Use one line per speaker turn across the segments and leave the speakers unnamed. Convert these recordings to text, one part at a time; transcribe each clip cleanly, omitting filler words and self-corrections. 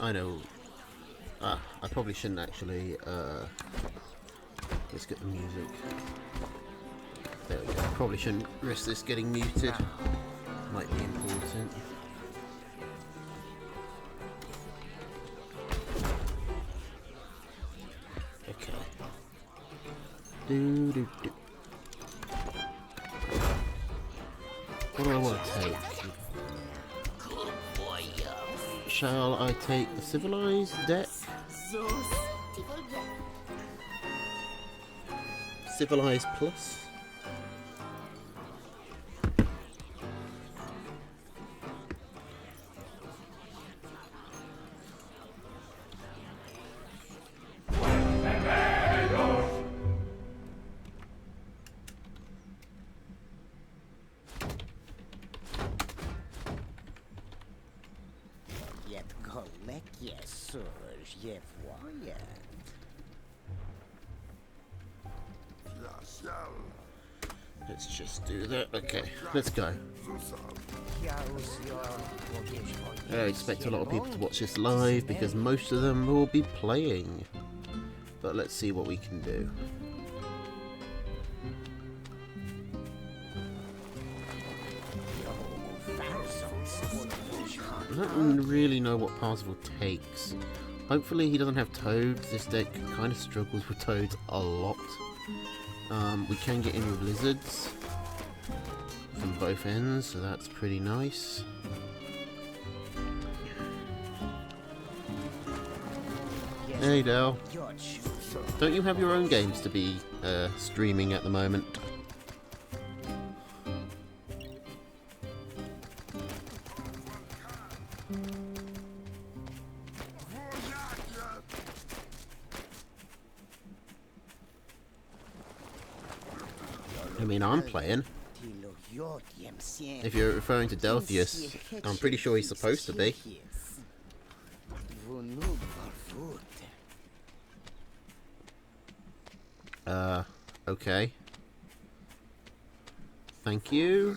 I know. I probably shouldn't actually. Let's get the music. There we go. Probably shouldn't risk this getting muted. Might be important. Okay. Do. What do I want to take? Shall I take the civilized deck? Civilized plus? Let's just do that. Okay, let's go. I expect a lot of people to watch this live because most of them will be playing. But let's see what we can do. I don't really know what Parzival takes. Hopefully he doesn't have toads. This deck kind of struggles with toads a lot. We can get in with lizards from both ends, so that's pretty nice. Hey Dale, don't you have your own games to be streaming at the moment? I mean, I'm playing. If you're referring to Delphius, I'm pretty sure he's supposed to be. Okay. Thank you.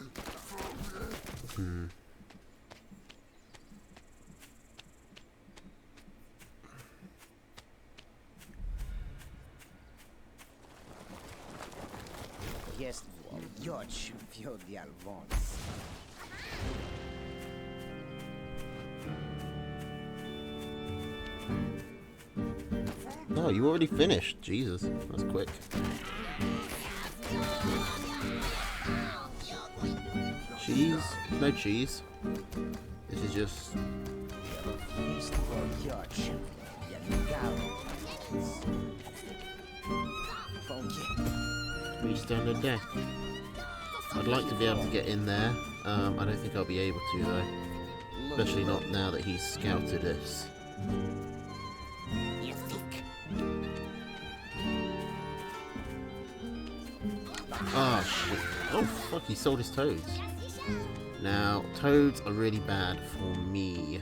Oh, you already finished. Jesus, that's quick. Cheese? No cheese. This is just... 3 standard deck. I'd like to be able to get in there. I don't think I'll be able to though. Especially not now that he's scouted this. Oh shit. Oh fuck, he sold his toads. Now, toads are really bad for me.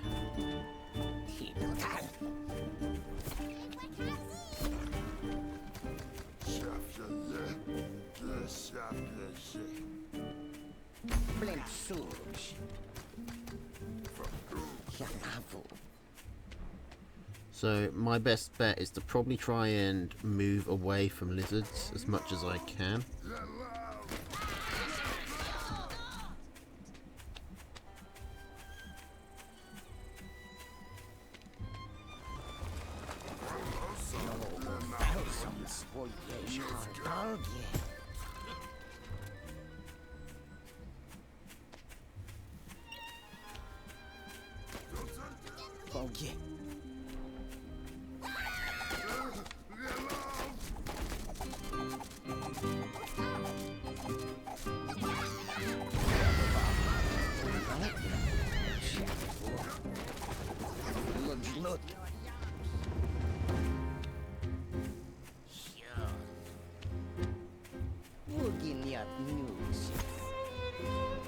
So my best bet is to probably try and move away from lizards as much as I can.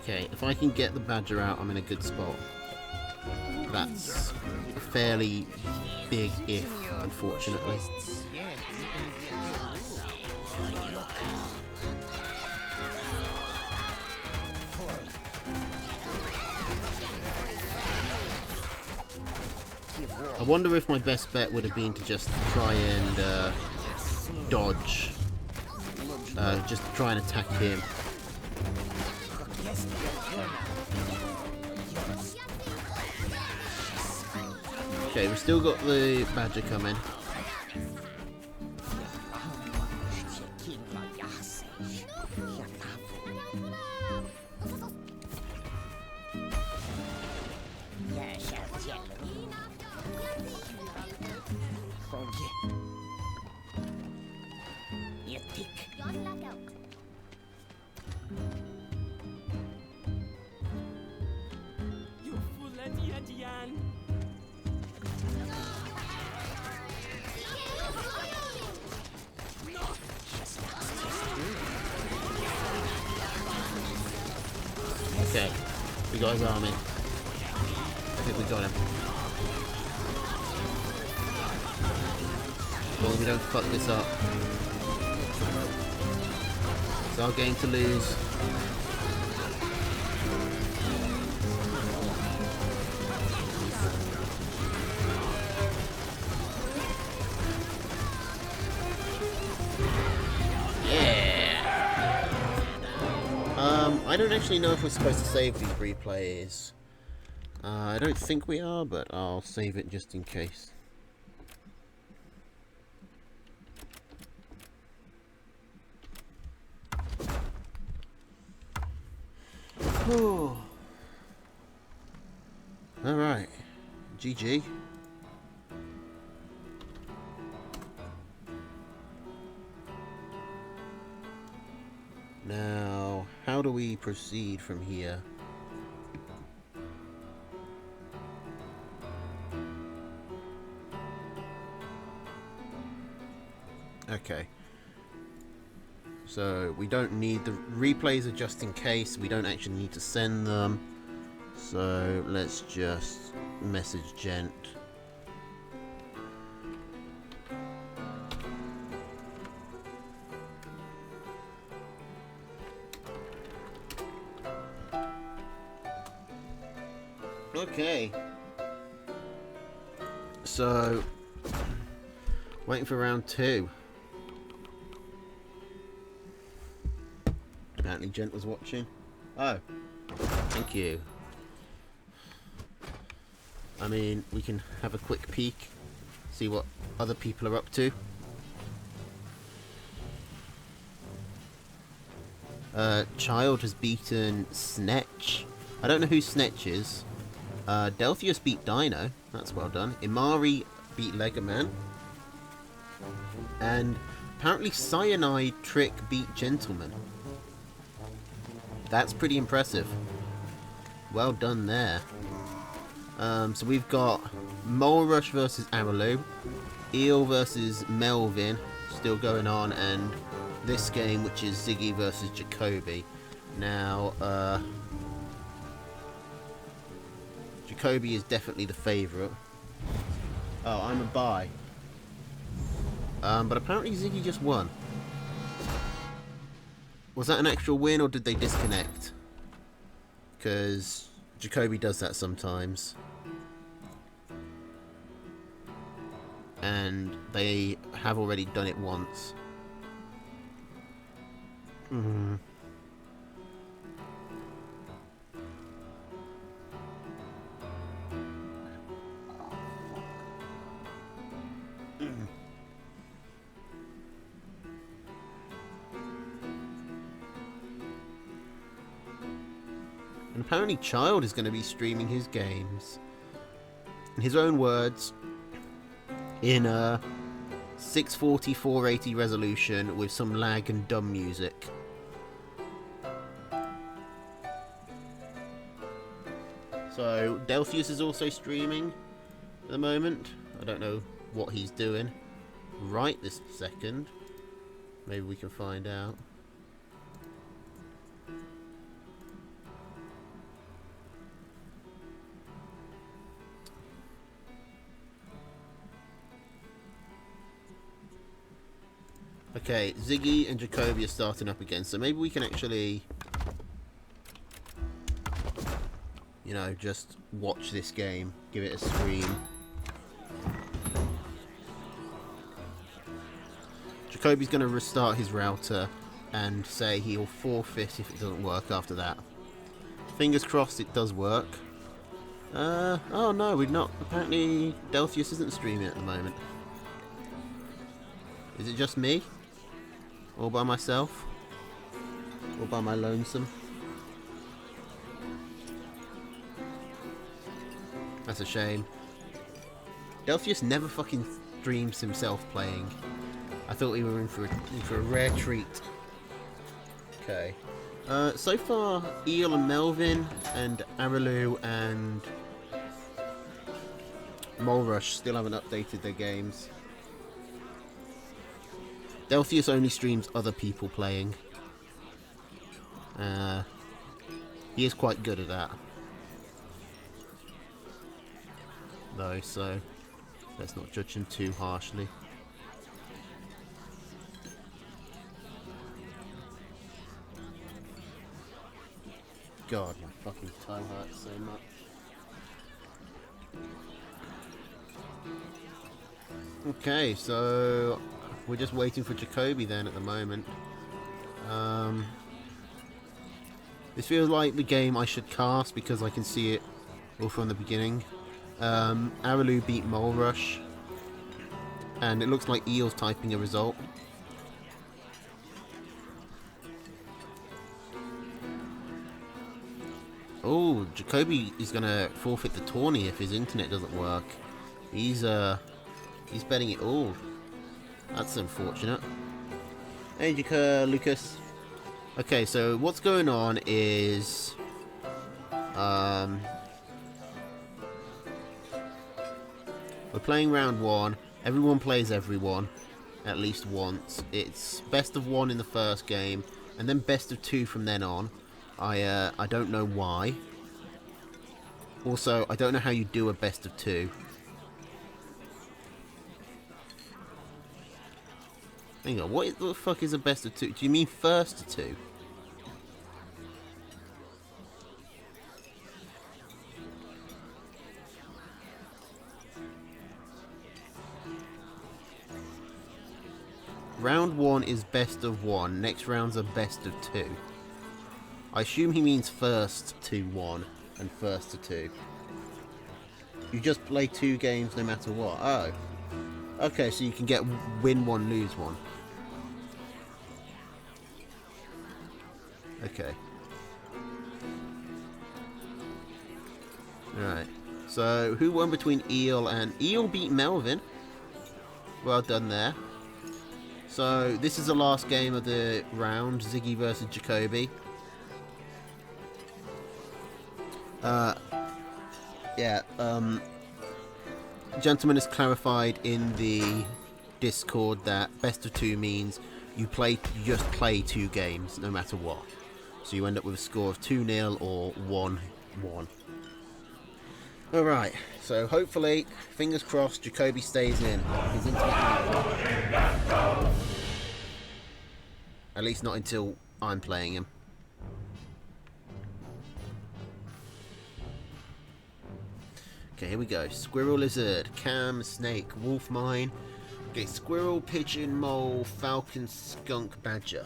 Okay, if I can get the badger out, I'm in a good spot. That's a fairly big if, unfortunately. I wonder if my best bet would have been to just try and dodge. Just try and attack him. Okay, we've still got the badger coming. Okay, we got his army. I think we got him. Well, we don't fuck this up. It's our game to lose. I don't actually know if we're supposed to save these replays. I don't think we are, but I'll save it just in case. Alright. GG. Now, how do we proceed from here? Okay. So, we don't need the replays are just in case. We don't actually need to send them. So, let's just message Gent. Okay. So, waiting for round 2. Apparently Gent was watching. Oh, thank you. I mean, we can have a quick peek, see what other people are up to. Child has beaten Snetch. I don't know who Snetch is. Delphius beat Dino. That's well done. Imari beat Legoman. And apparently Cyanide Trick beat Gentleman. That's pretty impressive. Well done there. So we've got Mole Rush versus Amalu. Eel versus Melvin still going on. And this game, which is Ziggy versus Jacoby. Now, Jacoby is definitely the favourite. Oh, I'm a bye. But apparently Ziggy just won. Was that an actual win or did they disconnect? Because Jacoby does that sometimes. And they have already done it once. Mm-hmm. And apparently Child is going to be streaming his games. In his own words, in a 640 480 resolution with some lag and dumb music. So Delphius is also streaming at the moment. I don't know what he's doing right this second. Maybe we can find out. Okay, Ziggy and Jacoby are starting up again, so maybe we can actually, you know, just watch this game, give it a stream. Jacoby's going to restart his router and say he'll forfeit if it doesn't work after that. Fingers crossed it does work. Oh no, we're not. Apparently Delphius isn't streaming at the moment. Is it just me? All by myself? All by my lonesome? That's a shame. Delphius never fucking streams himself playing. I thought we were in for a rare treat. Okay. So far, Eel and Melvin and Aralu and Molerush still haven't updated their games. Delphius only streams other people playing. He is quite good at that. Though, so let's not judge him too harshly. God, my fucking toe hurts so much. Okay, so we're just waiting for Jacoby then at the moment. This feels like the game I should cast because I can see it all from the beginning. Aralu beat Molerush, and it looks like Eel's typing a result. Oh, Jacoby is gonna forfeit the tourney if his internet doesn't work. He's betting it all. That's unfortunate. Hey, Lucas. Okay, so what's going on is we're playing round one. Everyone plays everyone at least once. It's best of one in the first game, and then best of two from then on. I don't know why. Also, I don't know how you do a best of two. Hang on, what the fuck is a best of two? Do you mean first to two? Round one is best of one. Next round's a best of two. I assume he means first to one and first to two. You just play two games no matter what. Oh. Okay, so you can get win one, lose one. Okay. Alright. So, who won between Eel and... Eel beat Melvin. Well done there. So, this is the last game of the round. Ziggy versus Jacoby. Gentleman has clarified in the Discord that best of two means you just play two games no matter what. So you end up with a score of 2-0 or 1-1. Alright, so hopefully, fingers crossed, Jacoby stays in. His internet at least not until I'm playing him. Okay, here we go. Squirrel, lizard, cam, snake, wolf mine. Okay, squirrel, pigeon, mole, falcon, skunk, badger.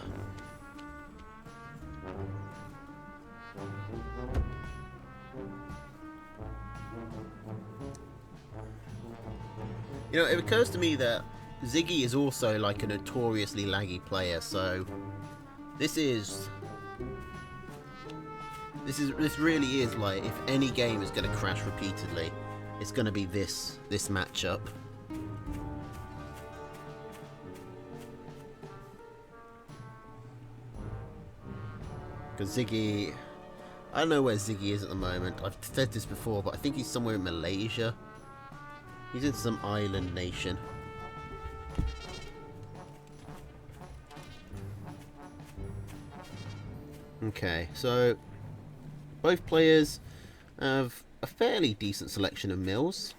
You know, it occurs to me that Ziggy is also like a notoriously laggy player, so this really is like, if any game is going to crash repeatedly, it's going to be this matchup. Because Ziggy, I don't know where Ziggy is at the moment. I've said this before, but I think he's somewhere in Malaysia. He's in some island nation. Okay, so both players have a fairly decent selection of mills.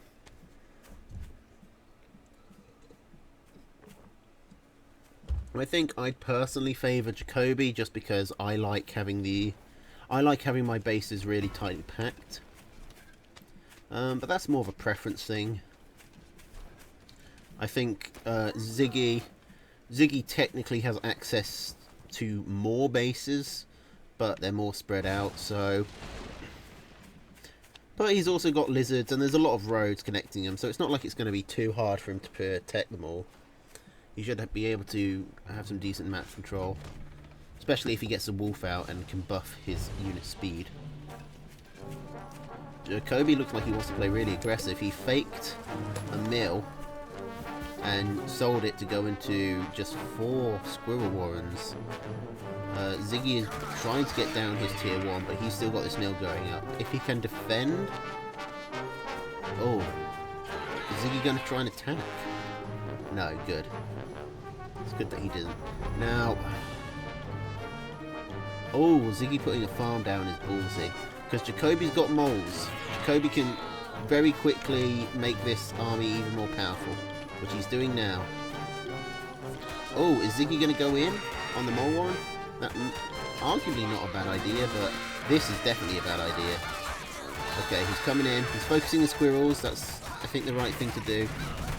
I think I'd personally favour Jacoby just because I like having my bases really tightly packed. But that's more of a preference thing. I think Ziggy Ziggy technically has access to more bases, but they're more spread out, so... But he's also got lizards, and there's a lot of roads connecting them, so it's not like it's going to be too hard for him to protect them all. He should be able to have some decent map control, especially if he gets the wolf out and can buff his unit speed. Jacoby looks like he wants to play really aggressive. He faked a mill and sold it to go into just 4 squirrel warrens. Ziggy is trying to get down his tier 1, but he's still got this mill going up. If he can defend... Oh. Is Ziggy going to try and attack? No, good. It's good that he didn't. Now... Oh, Ziggy putting a farm down is ballsy. Because Jacoby's got moles. Jacoby can very quickly make this army even more powerful, which he's doing now. Oh, is Ziggy going to go in on the mole one? That arguably not a bad idea, but this is definitely a bad idea. Okay, he's coming in. He's focusing the squirrels. That's, I think, the right thing to do.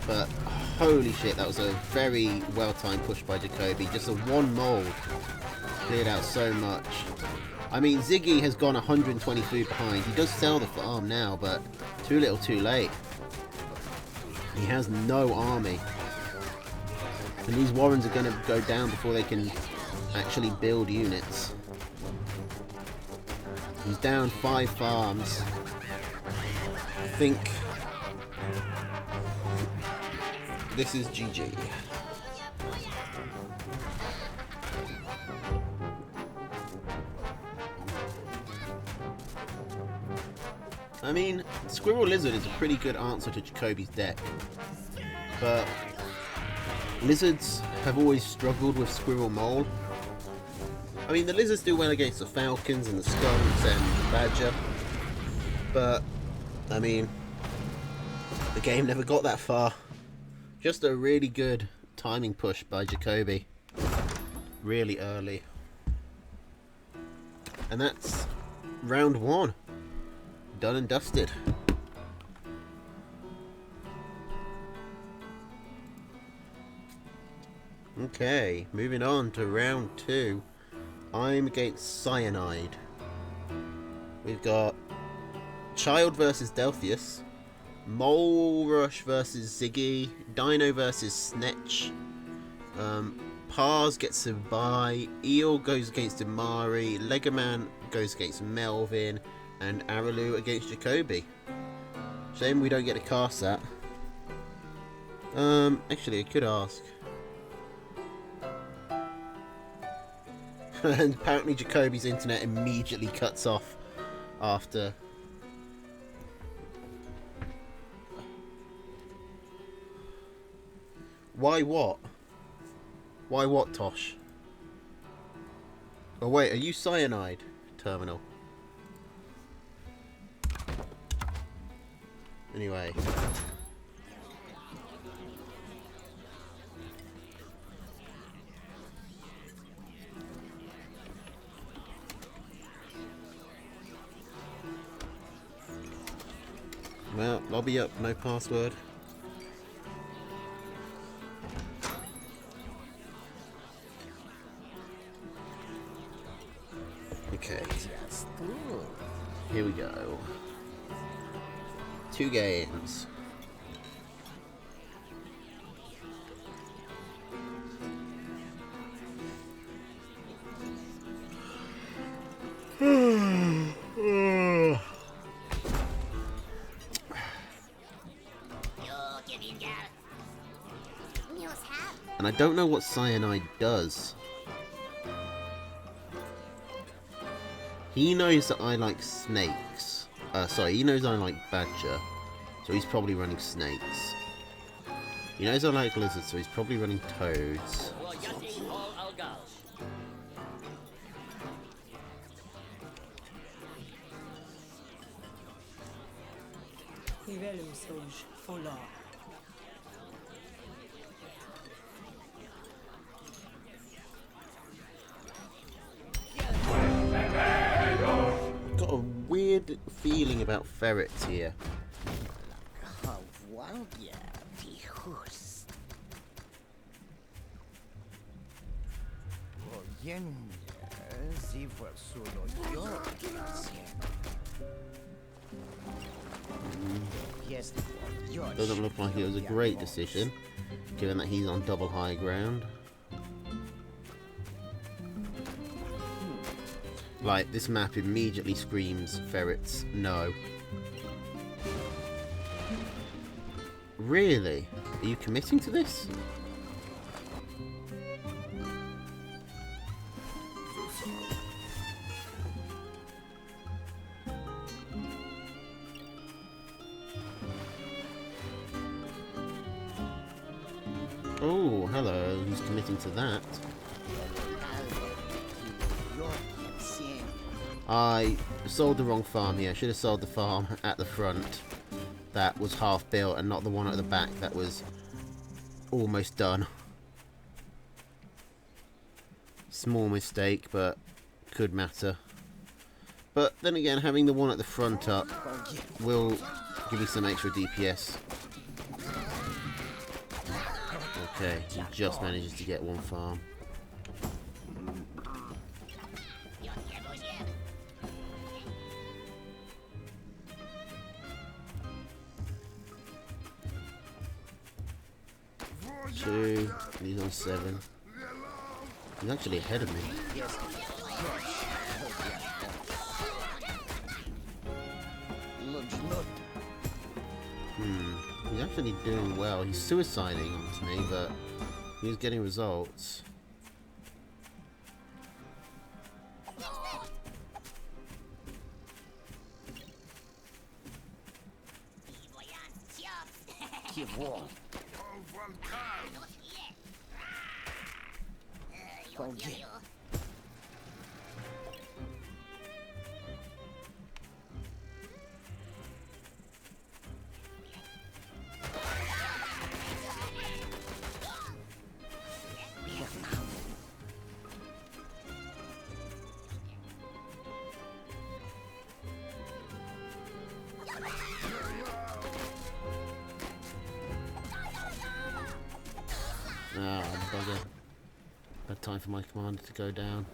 But holy shit, that was a very well-timed push by Jacoby. Just a 1 mole cleared out so much. I mean, Ziggy has gone 120 food behind. He does sell the farm now, but too little too late. He has no army. And these warrens are going to go down before they can actually build units. He's down 5 farms. I think this is GG. I mean, Squirrel Lizard is a pretty good answer to Jacoby's deck, but Lizards have always struggled with Squirrel Mole. I mean, the Lizards do well against the Falcons and the Skunks and the Badger, but, I mean, the game never got that far. Just a really good timing push by Jacoby, really early. And that's round 1. Done and dusted. Okay, moving on to round 2. I'm against Cyanide. We've got Child versus Delphius, Mole Rush versus Ziggy, Dino versus Snetch, Pars gets a bye, Eel goes against Imari, Legoman goes against Melvin, and Aralu against Jacoby. Shame we don't get to cast that. Actually, I could ask. And apparently Jacoby's internet immediately cuts off after. Why what? Why what, Tosh? Oh wait, are you Cyanide, Terminal? Anyway. Well, lobby up, no password. Okay. Here we go. 2 games. And I don't know what Cyanide does. He knows that I like snakes. Sorry, he knows I like badger. So he's probably running snakes. He knows I like lizards, so he's probably running toads. Got a weird feeling about ferrets here. Doesn't look like it was a great decision, given that he's on double high ground. Like, this map immediately screams ferrets, no. Really? Are you committing to this? Oh, hello. Who's committing to that? I sold the wrong farm here. I should have sold the farm at the front that was half built and not the one at the back that was almost done. Small mistake, but could matter. But then again, having the one at the front up will give you some extra DPS. Okay, he just manages to get one farm. Two, he's on 7. He's actually ahead of me. He's actually doing well. He's suiciding onto me, but he's getting results. Ah, bugger. Bad time for my commander to go down.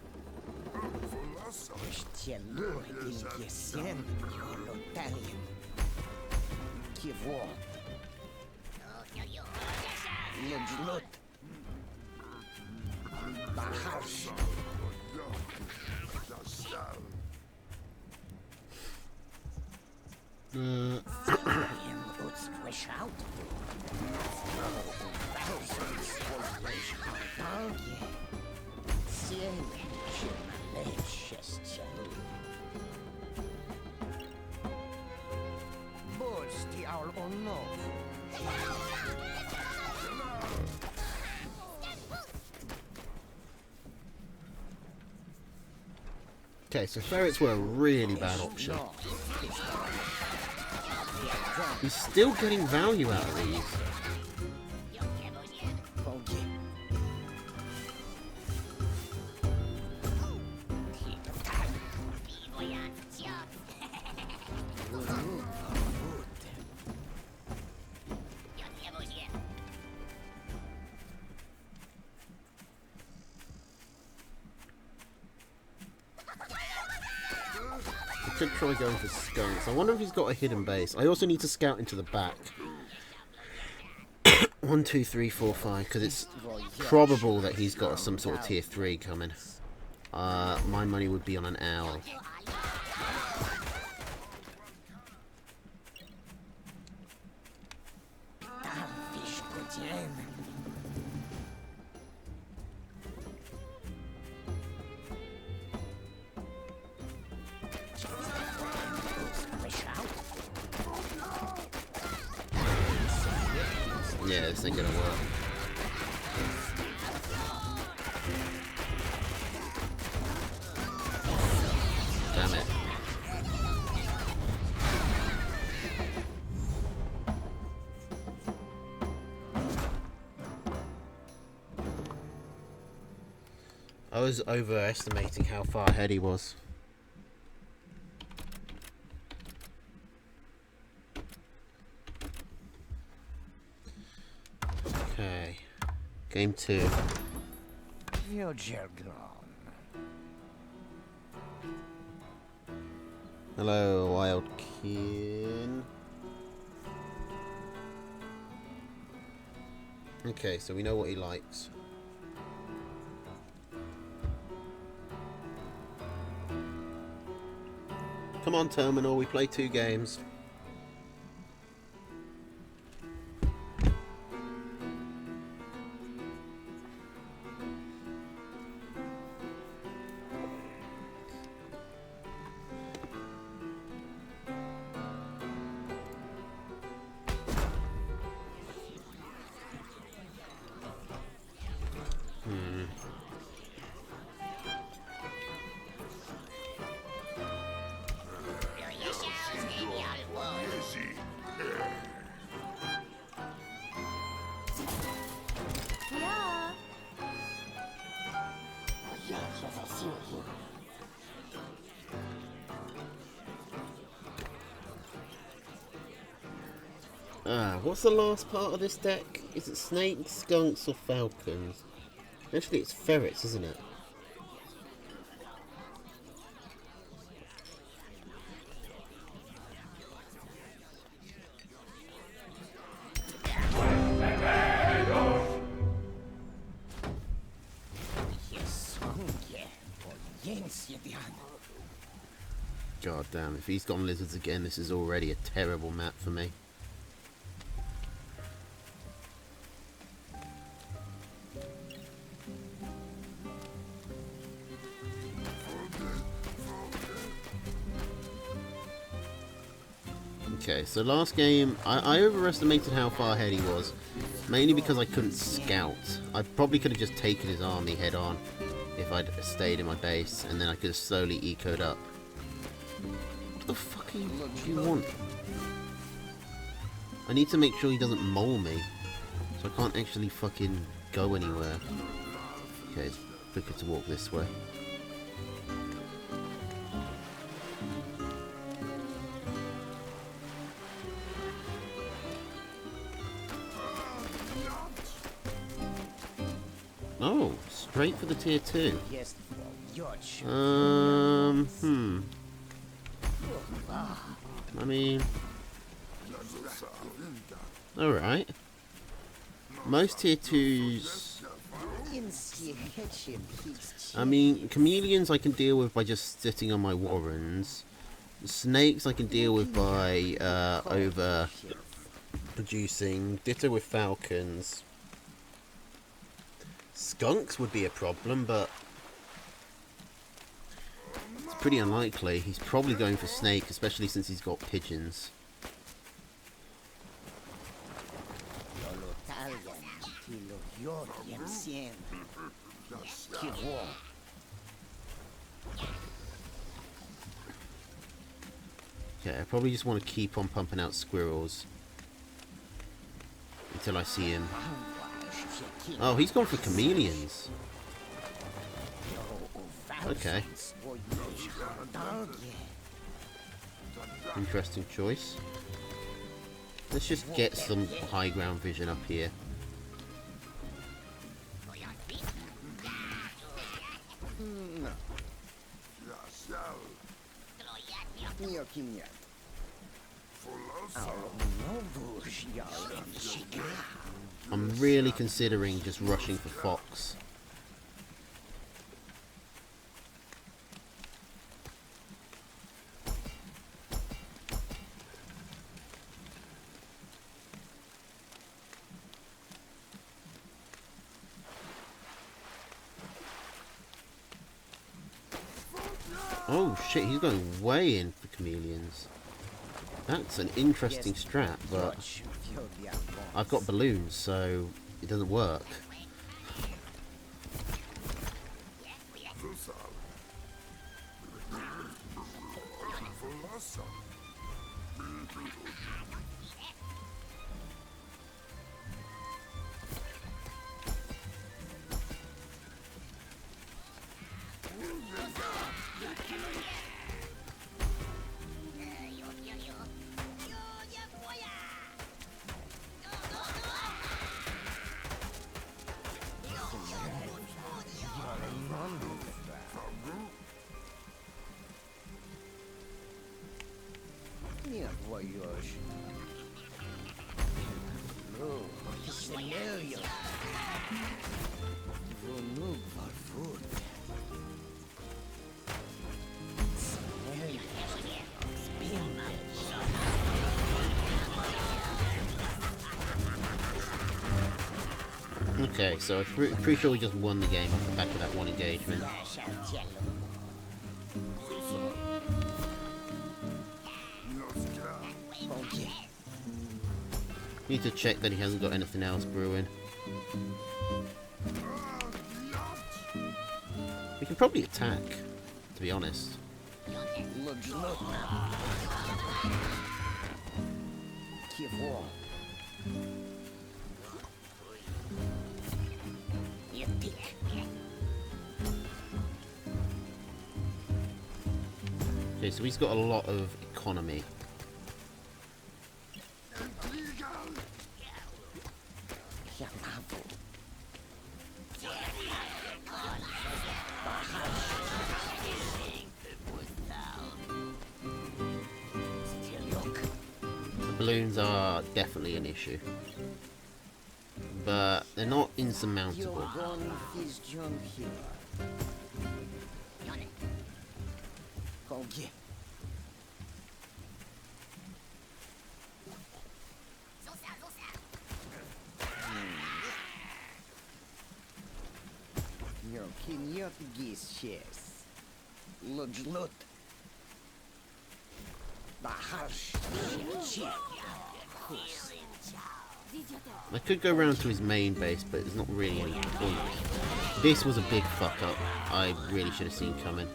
Okay, so ferrets were a really bad option. He's still getting value out of these. Could try going for skunks. I wonder if he's got a hidden base. I also need to scout into the back. 1, 2, 3, 4, 5, because it's probable that he's got some sort of tier 3 coming. My money would be on an owl. Yeah, this ain't gonna work. Damn it. I was overestimating how far ahead he was. Okay, game 2. Hello, Wild Kin. Okay, so we know what he likes. Come on, Terminal, we play 2 games. What's the last part of this deck? Is it snakes, skunks, or falcons? Actually, it's ferrets, isn't it? God damn, if he's gone lizards again, this is already a terrible map for me. Okay, so last game, I overestimated how far ahead he was. Mainly because I couldn't scout. I probably could have just taken his army head on if I'd stayed in my base, and then I could have slowly ecoed up. What the fuck do you want? I need to make sure he doesn't mole me, so I can't actually fucking go anywhere. Okay, it's quicker to walk this way. Oh, straight for the tier 2. I mean, alright. Most tier 2s, I mean, chameleons I can deal with by just sitting on my warrens. Snakes I can deal with by over producing. Ditto with falcons. Skunks would be a problem, but it's pretty unlikely. He's probably going for snake, especially since he's got pigeons. Okay, I probably just want to keep on pumping out squirrels until I see him. Oh, he's gone for chameleons. Okay. Interesting choice. Let's just get some high ground vision up here. I'm really considering just rushing for Fox. Oh shit, he's going way in for chameleons. That's an interesting strat, but I've got balloons, so it doesn't work.
Voyage. No, Scenario. Vonu for food. Scenario.
Okay, so I'm pretty sure we just won the game off the back of that one engagement. Need to check that he hasn't got anything else brewing. We can probably attack, to be honest. Okay, so he's got a lot of economy. Balloons are definitely an issue, but they're not insurmountable. I could go round to his main base, but there's not really any point. This was a big fuck up. I really should have seen coming.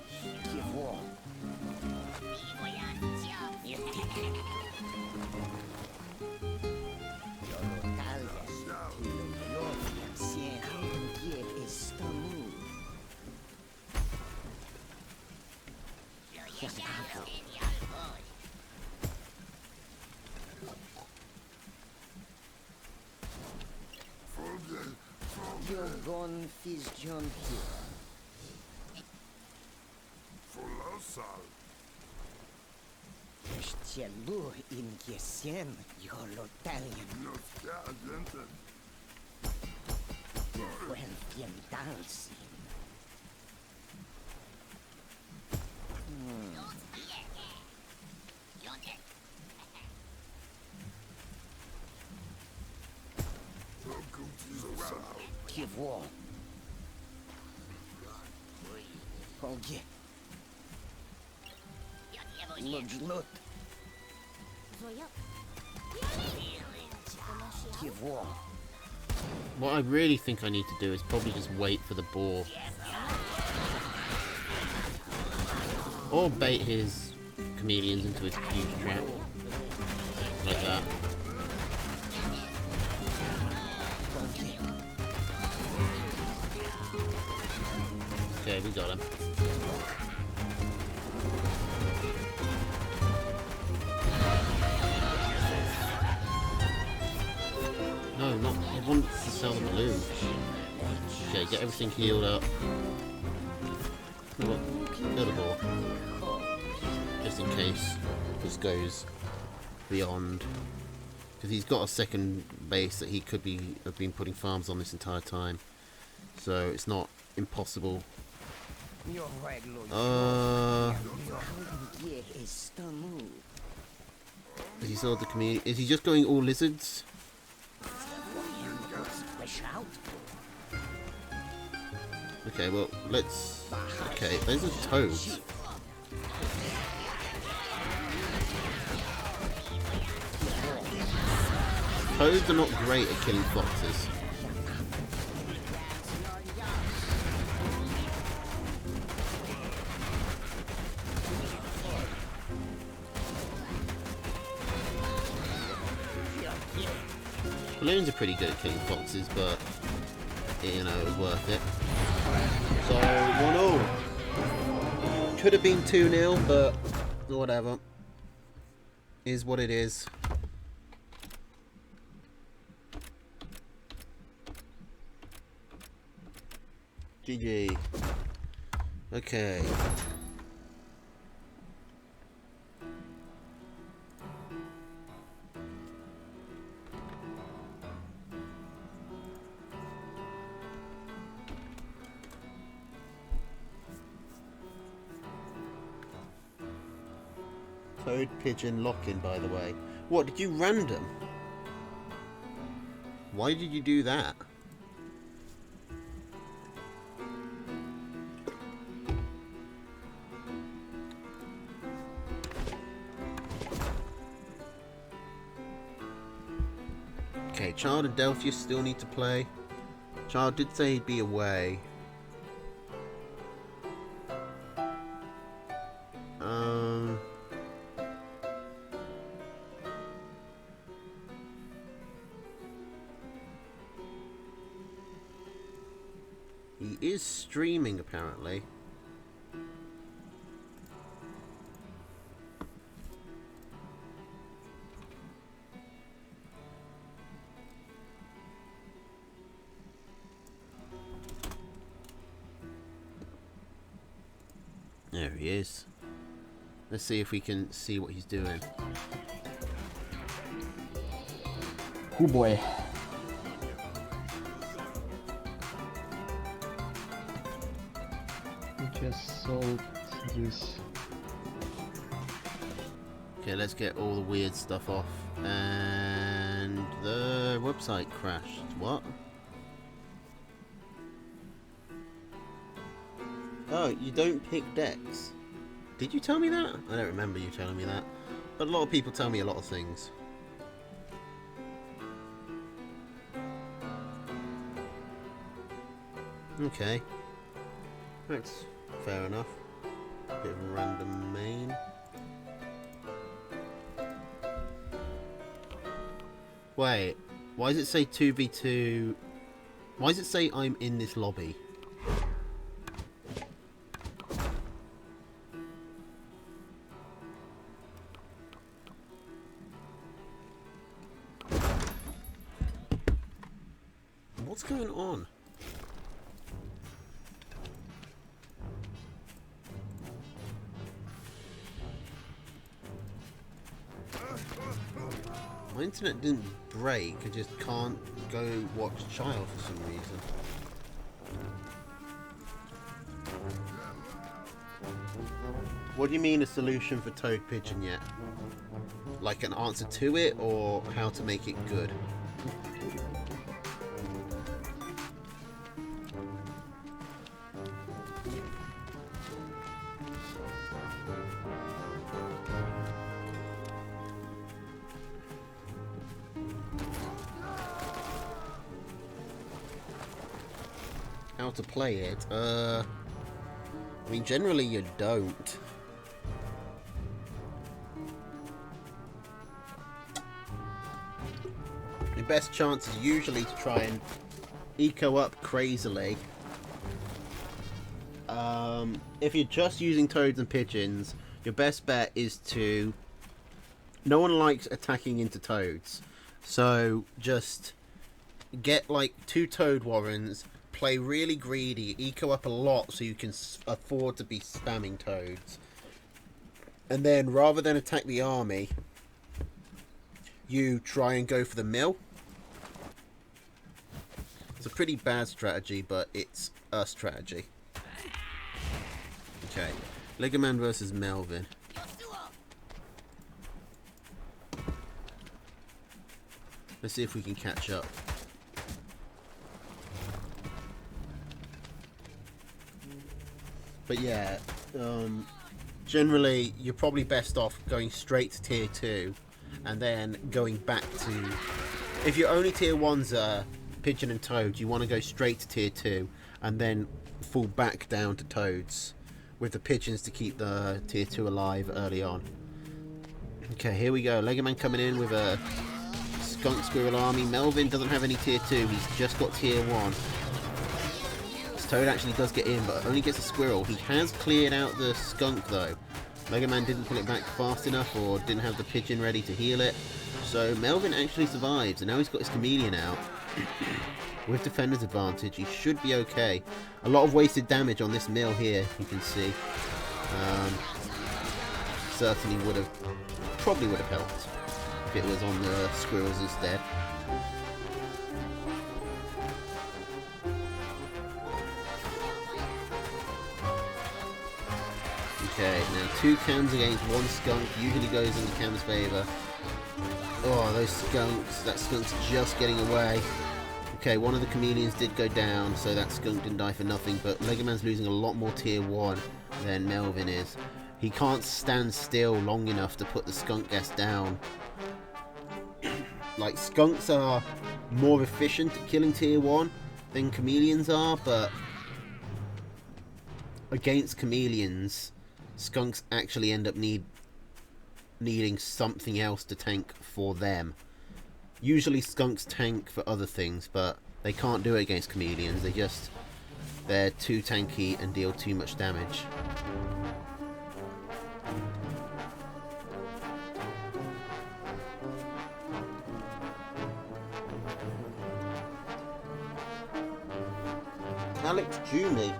What I really think I need to do is probably just wait for the boar. Or bait his chameleons into his huge trap. Like that. Okay, we got him. No, not. I want to sell the balloon. Okay, get everything healed up. Kill the boar. Just in case this goes beyond. Because he's got a second base that he could have been putting farms on this entire time. So it's not impossible. Is he sold the community? Is he just going all lizards? Okay, well, let's... Okay, those are toads. Toads are not great at killing foxes. Balloons are pretty good at killing foxes, but, you know, it was worth it. So, 1-0. Could have been 2-0, but whatever. Is what it is. GG. Okay. Toad Pigeon lock-in, by the way. What, did you random? Why did you do that? Okay, Child and Delphius still need to play. Child did say he'd be away. He is streaming, apparently. There he is. Let's see if we can see what he's doing.
Oh boy. We just sold this.
Okay, let's get all the weird stuff off. And the website crashed. What? Oh, you don't pick decks. Did you tell me that? I don't remember you telling me that. But a lot of people tell me a lot of things. Okay. That's fair enough. Bit of a random main. Wait, why does it say 2v2? Why does it say I'm in this lobby? What's going on? My internet didn't break, I just can't go watch Child for some reason. What do you mean a solution for Toad Pigeon yet? Like an answer to it, or how to make it good? How to play it? I mean, generally you don't. The best chance is usually to try and eco up crazily. If you're just using toads and pigeons, your best bet is to... No one likes attacking into toads, so just get like 2 toad warrens, play really greedy, eco up a lot so you can afford to be spamming toads. And then rather than attack the army, you try and go for the mill. It's a pretty bad strategy, but it's a strategy. Okay, Legoman versus Melvin. Let's see if we can catch up. But yeah, generally you're probably best off going straight to tier 2 and then going back to... If your only tier 1s are pigeon and toad, you want to go straight to tier 2 and then fall back down to toads with the pigeons to keep the tier 2 alive early on. Okay, here we go. Legoman coming in with a skunk squirrel army. Melvin doesn't have any tier 2, he's just got tier 1. Toad actually does get in, but only gets a squirrel. He has cleared out the skunk though. Legoman didn't pull it back fast enough or didn't have the pigeon ready to heal it. So Melvin actually survives, and now he's got his chameleon out. With defender's advantage, he should be okay. A lot of wasted damage on this mill here, you can see. Certainly would have, probably would have helped if it was on the squirrels instead. Okay, now 2 cams against 1 skunk usually goes in the cam's favour. Oh, those skunks. That skunk's just getting away. Okay, one of the chameleons did go down, so that skunk didn't die for nothing, but Lego Man's losing a lot more tier 1 than Melvin is. He can't stand still long enough to put the skunk gas down. Like, skunks are more efficient at killing tier 1 than chameleons are, but against chameleons, skunks actually end up needing something else to tank for them. Usually skunks tank for other things, but they can't do it against chameleons. They're too tanky and deal too much damage. Alex Jumi.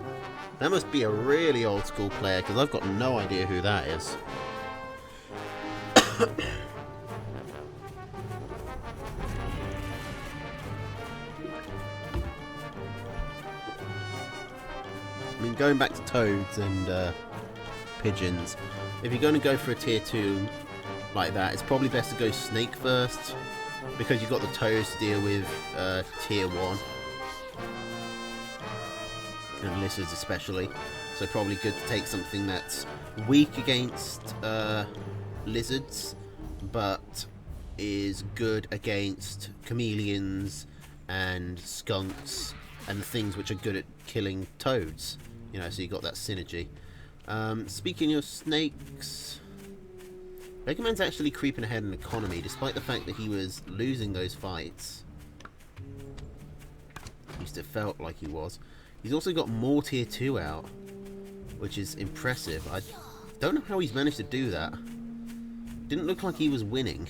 That must be a really old school player, because I've got no idea who that is. I mean, going back to toads and pigeons, if you're going to go for a tier 2 like that, it's probably best to go snake first, because you've got the toads to deal with tier 1. And lizards especially, so probably good to take something that's weak against lizards, but is good against chameleons and skunks and the things which are good at killing toads. You know, so you got that synergy. Speaking of snakes, Mega Man's actually creeping ahead in economy, despite the fact that he was losing those fights. At least it felt like he was. He's also got more tier 2 out, which is impressive. I don't know how he's managed to do that. Didn't look like he was winning.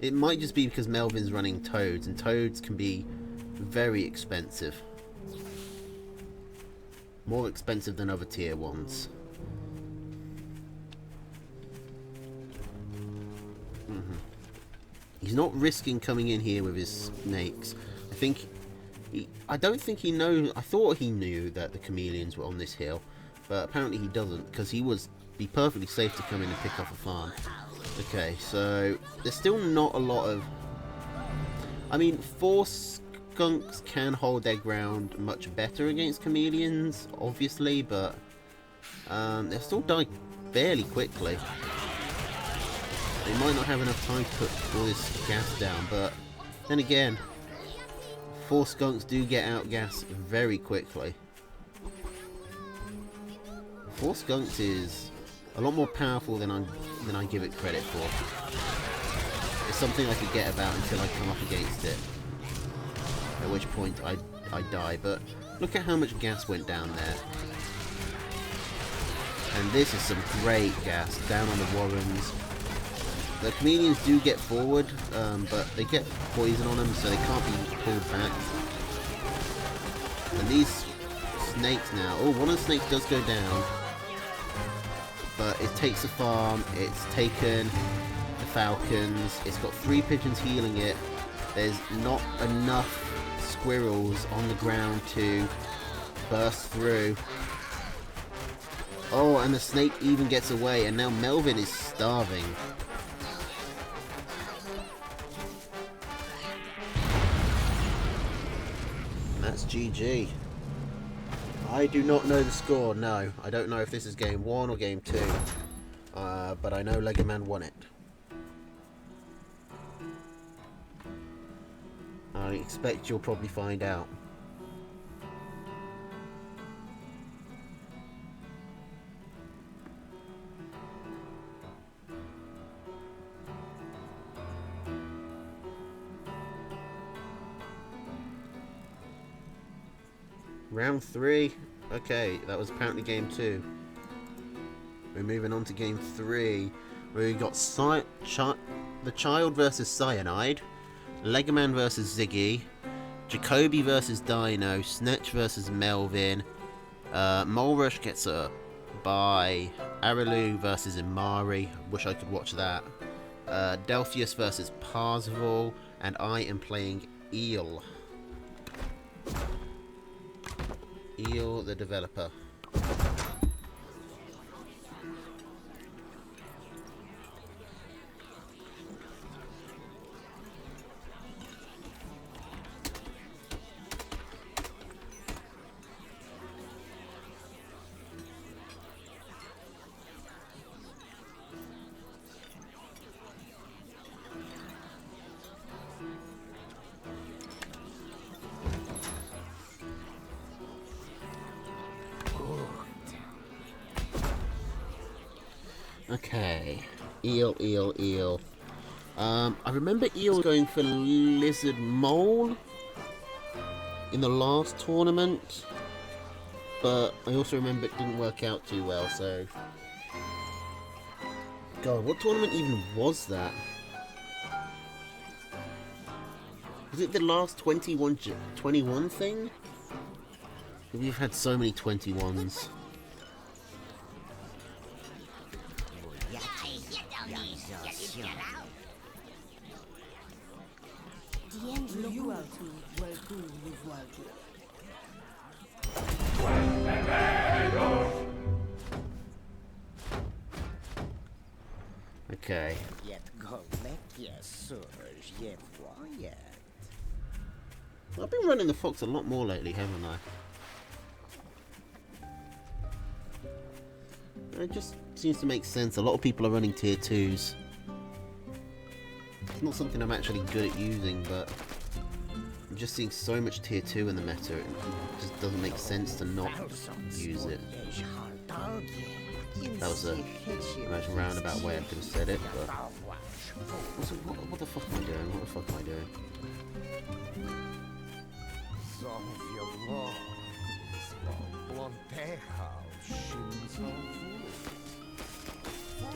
It might just be because Melvin's running toads, and toads can be very expensive. More expensive than other tier 1s. He's not risking coming in here with his snakes. I don't think he knows. I thought he knew that the chameleons were on this hill, but apparently he doesn't, because he would be perfectly safe to come in and pick off a farm. Okay, so there's still not a lot of... I mean, 4 skunks can hold their ground much better against chameleons, obviously, but they'll still die fairly quickly. They might not have enough time to put all this gas down, but then again, 4 skunks do get out gas very quickly. 4 skunks is a lot more powerful than I give it credit for. It's something I could get about until I come up against it, at which point I die. But look at how much gas went down there. And this is some great gas down on the warrens. The chameleons do get forward, but they get poison on them, so they can't be pulled back. And these snakes now... Oh, one of the snakes does go down. But it takes a farm, it's taken the falcons, it's got 3 pigeons healing it. There's not enough squirrels on the ground to burst through. Oh, and the snake even gets away, and now Melvin is starving. That's GG. I do not know the score, no. I don't know if this is game 1 or game 2. But I know Lego Man won it. I expect you'll probably find out. Round 3. Okay, that was apparently game 2. We're moving on to game 3. We got the Child versus Cyanide, Lego Man versus Ziggy, Jacoby versus Dino, Snatch versus Melvin, Mole Rush gets a bye, Aralu versus Imari, wish I could watch that, Delphius versus Parzival, and I am playing Eel. Eel, the developer. Okay. Eel, eel, eel. I remember eel going for lizard mole in the last tournament, but I also remember it didn't work out too well, so... God, what tournament even was that? Was it the last 21 thing? We've had so many 21s. Okay. I've been running the fox a lot more lately, haven't I? It just seems to make sense. A lot of people are running tier 2s. It's not something I'm actually good at using, but I'm just seeing so much tier 2 in the meta, it just doesn't make sense to not use it. That was a nice roundabout way I could have said it, but... What the fuck am I doing? What the fuck am I doing?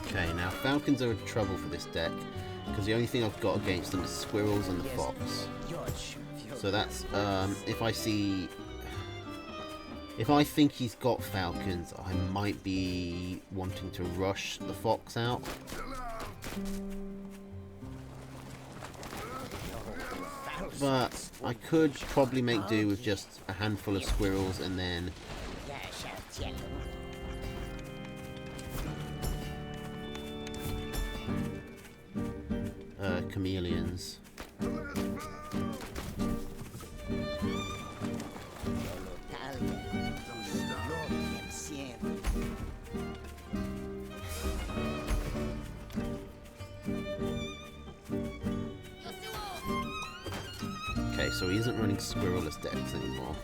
Okay, now falcons are in trouble for this deck, because the only thing I've got against them is squirrels and the fox. So that's, if I think he's got falcons, I might be wanting to rush the fox out. But I could probably make do with just a handful of squirrels and then... chameleons. Okay, so he isn't running squirrelless decks anymore.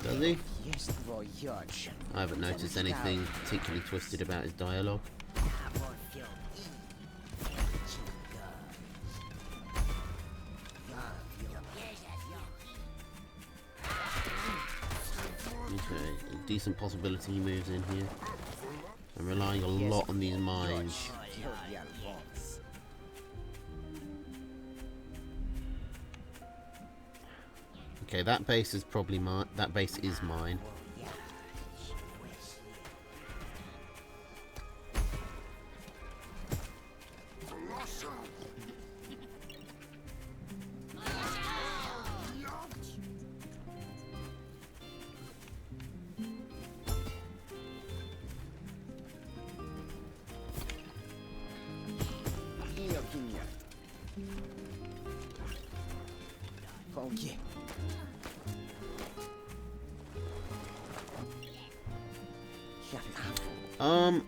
Does he? I haven't noticed anything particularly twisted about his dialogue. Okay, a decent possibility he moves in here. I'm relying a lot on these mines. Okay, that base is probably mine. That base is mine.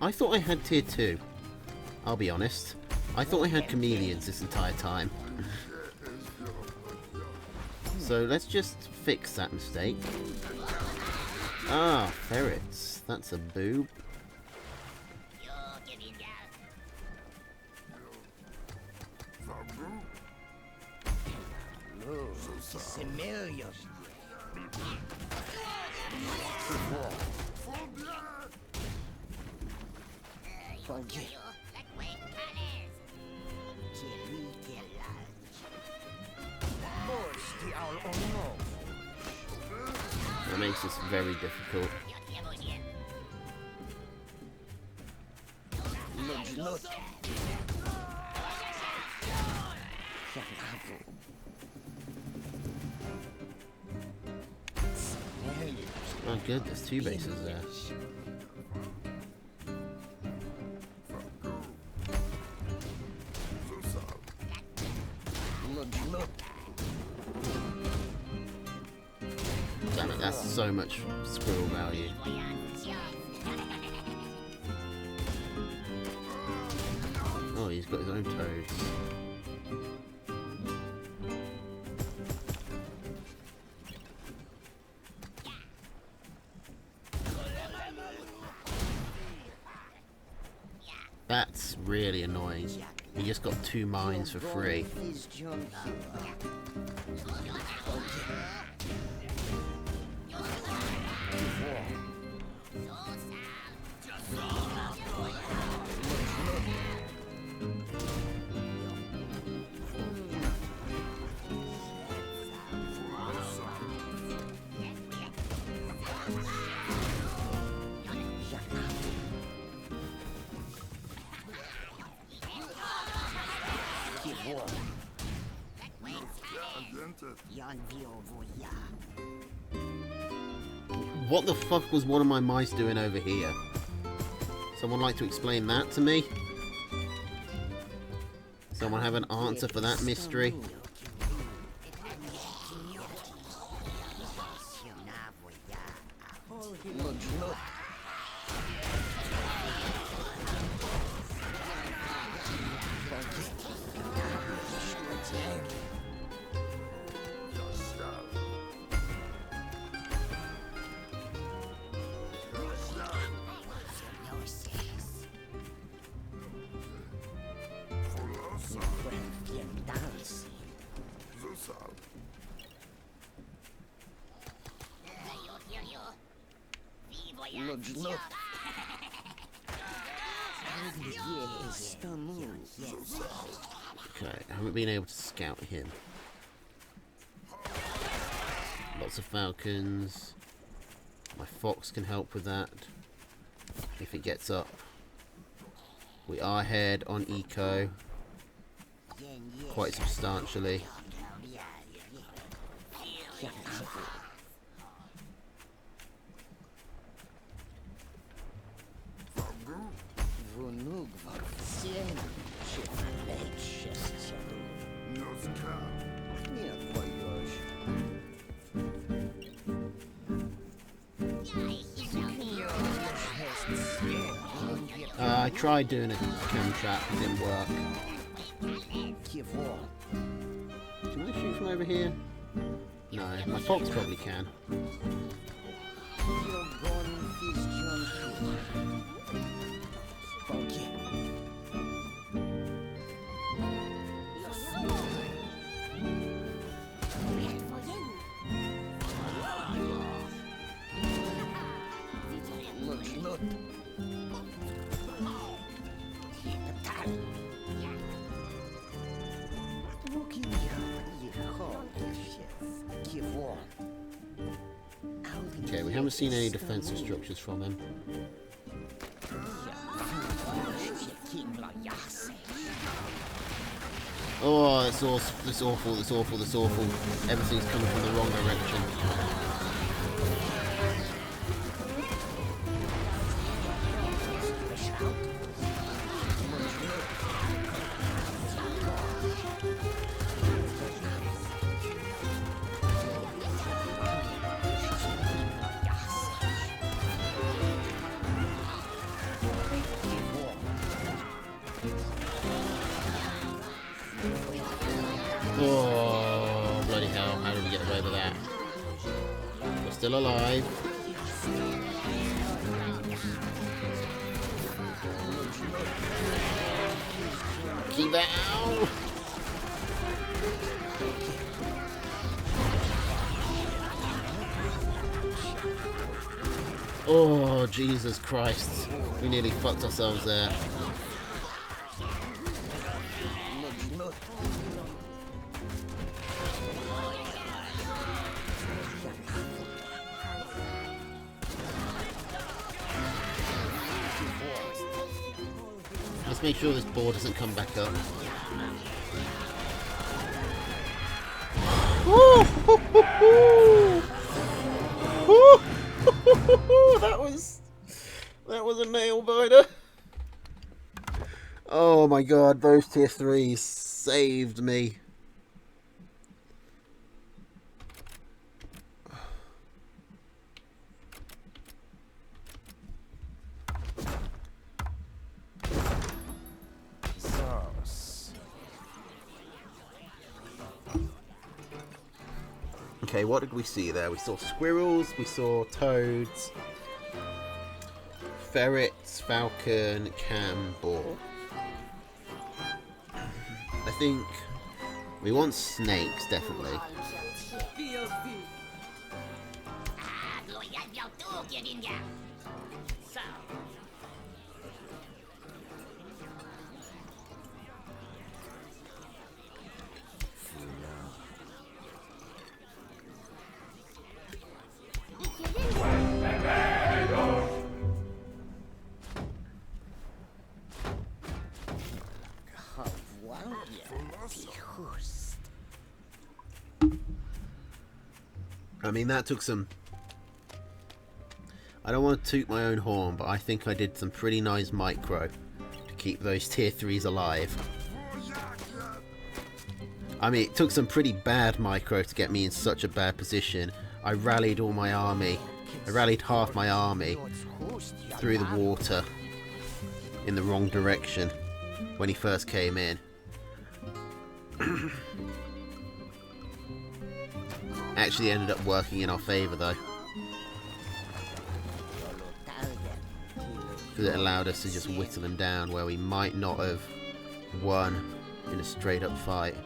I thought I had tier 2. I'll be honest. I thought I had chameleons this entire time. So let's just fix that mistake. Ah, ferrets. That's a boob. That makes this very difficult. Oh good, there's 2 bases there. Damn it, that's so much squirrel value. Oh, he's got his own toads. That's really annoying. He just got 2 mines for free. What the fuck was one of my mice doing over here? Someone like to explain that to me? Someone have an answer for that mystery? Okay, I haven't been able to scout him. Lots of falcons. My fox can help with that if it gets up. We are ahead on eco quite substantially. I tried doing a cam trap, it didn't work. Can I shoot from over here? No, my fox probably can. Okay, we haven't seen any defensive structures from him. Oh, it's awful, it's awful, it's awful, it's awful. Everything's coming from the wrong direction. Oh, bloody hell, how did we get away with that? We're still alive. Keep that out! Oh, Jesus Christ. We nearly fucked ourselves there. Let's make sure this board doesn't come back up. was a nail biter. Oh my god, those tier 3s saved me. Okay, what did we see there? We saw squirrels, we saw toads, ferrets, falcon, cam, boar. I think we want snakes, definitely. I mean, that took some... I don't want to toot my own horn, but I think I did some pretty nice micro to keep those tier 3s alive. I mean, it took some pretty bad micro to get me in such a bad position. I rallied all my army. I rallied half my army through the water in the wrong direction when he first came in. Actually ended up working in our favour though, because it allowed us to just whittle them down where we might not have won in a straight up fight.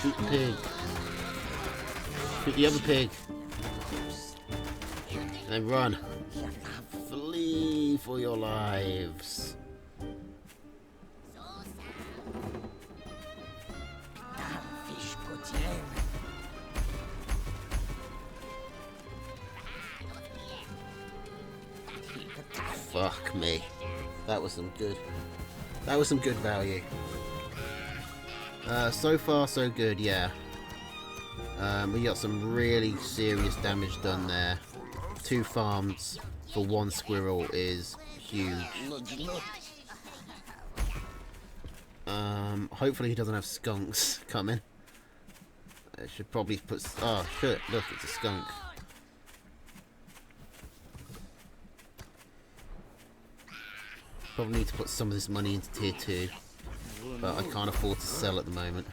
Shoot the pig. Shoot the other pig. And then run. Flee for your lives. Fuck me. That was some good. That was some good value. So far so good, yeah. We got some really serious damage done there. 2 farms for 1 squirrel is huge. Hopefully he doesn't have skunks coming. I should probably put... Oh shit, look, it's a skunk. Probably need to put some of this money into tier 2. But I can't afford to sell at the moment.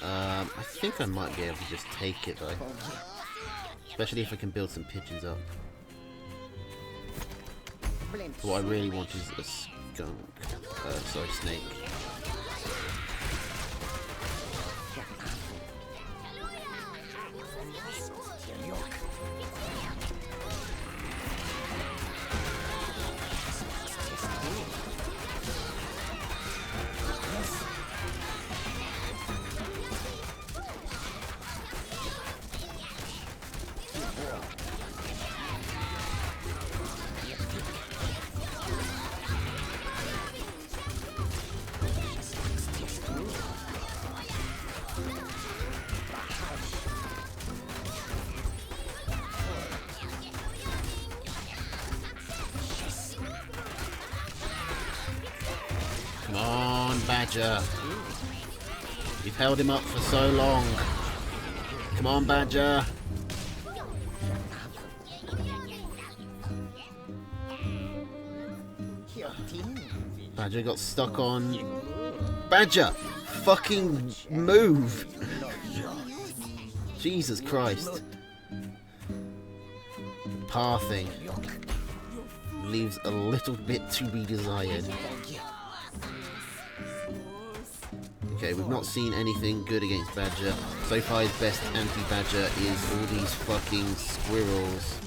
I think I might be able to just take it though. Especially if I can build some pigeons up. What I really want is a skunk. Sorry, snake. Badger. You've held him up for so long. Come on, Badger. Badger got stuck on... Badger! Fucking move! Jesus Christ. Pathing leaves a little bit to be desired. Okay, we've not seen anything good against Badger. So far his best anti-Badger is all these fucking squirrels.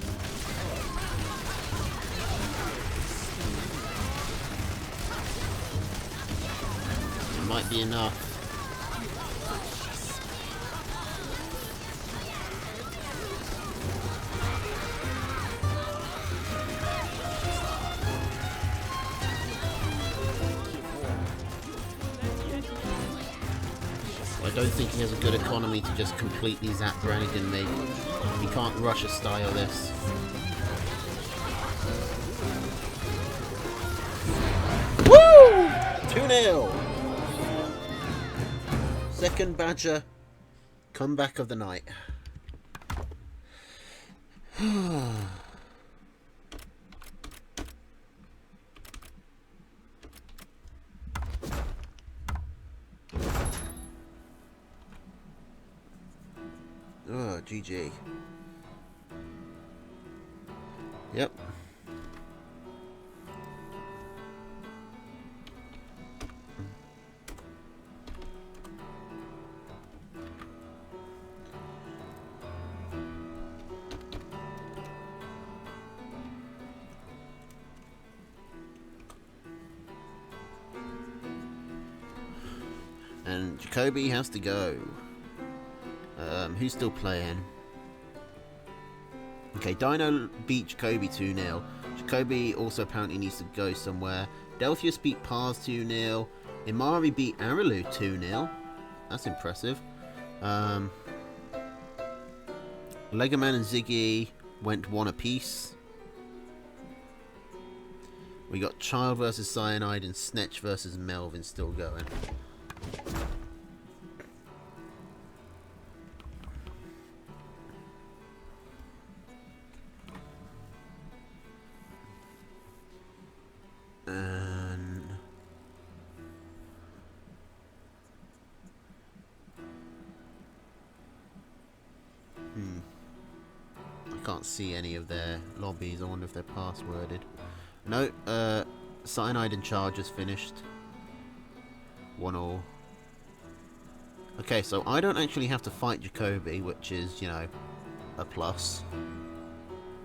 It might be enough. I don't think he has a good economy to just completely zap Brannigan me. He can't Russia style this. Woo! 2-0! Second Badger comeback of the night. Oh, GG. Yep. And Jacoby has to go. Who's still playing? Okay, Dino beat Jacoby 2-0. Jacoby also apparently needs to go somewhere. Delphius beat Pars 2-0. Imari beat Aralu 2-0. That's impressive. Legoman and Ziggy went 1 apiece. We got Child versus Cyanide and Snetch versus Melvin still going. I can't see any of their lobbies. I wonder if they're passworded. No, Cyanide and Charge is finished. 1-1. Okay, so I don't actually have to fight Jacoby, which is, you know, a plus.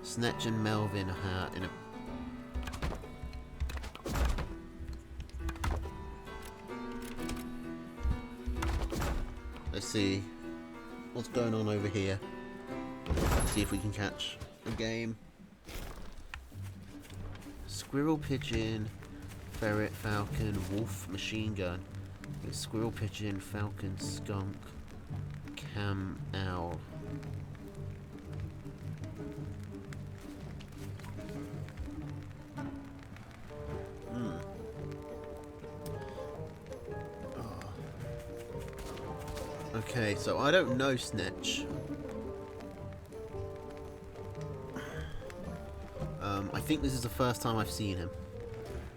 Snetch and Melvin are in a... Let's see what's going on over here. See if we can catch a game. Squirrel, Pigeon, Ferret, Falcon, Wolf, Machine Gun. It's Squirrel, Pigeon, Falcon, Skunk, Cam, Owl. Okay, so I don't know Snitch. I think this is the first time I've seen him.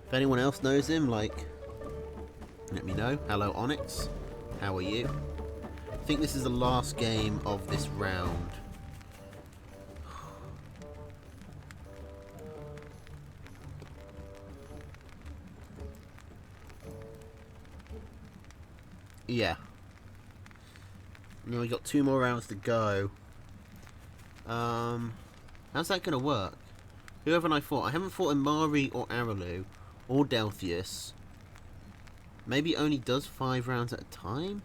If anyone else knows him, like, let me know. Hello, Onyx. How are you? I think this is the last game of this round. Yeah. Now we got 2 more rounds to go. How's that gonna work? Who haven't I fought? I haven't fought Imari or Aralu or Delphius. Maybe it only does 5 rounds at a time?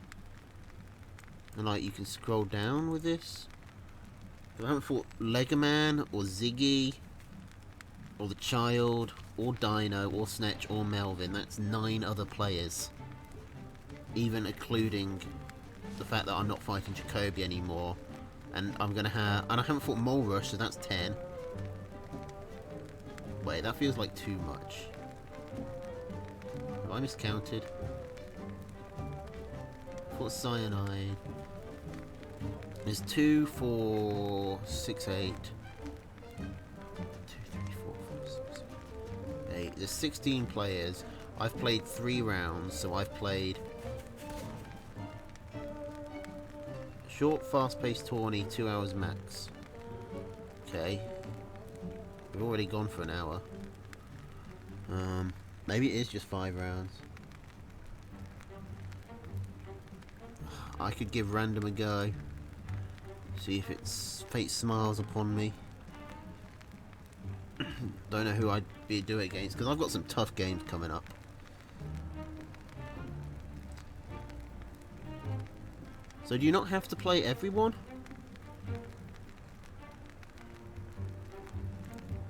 And like you can scroll down with this? I haven't fought Legoman or Ziggy or the Child or Dino or Snetch or Melvin. That's 9 other players. Even including the fact that I'm not fighting Jacoby anymore. And I'm gonna have... And I haven't fought Mole Rush, so that's 10. Wait, that feels like too much. Have I miscounted? What's cyanide? There's 2, 4, 6, 8. 2, 3, 4, 5, 6, 8. There's 16 players. I've played 3 rounds, so I've played short, fast-paced tourney, 2 hours max. Okay. We've already gone for an hour. Maybe it is just 5 rounds. I could give random a go. See if fate smiles upon me. Don't know who I'd do it against, because I've got some tough games coming up. So do you not have to play everyone?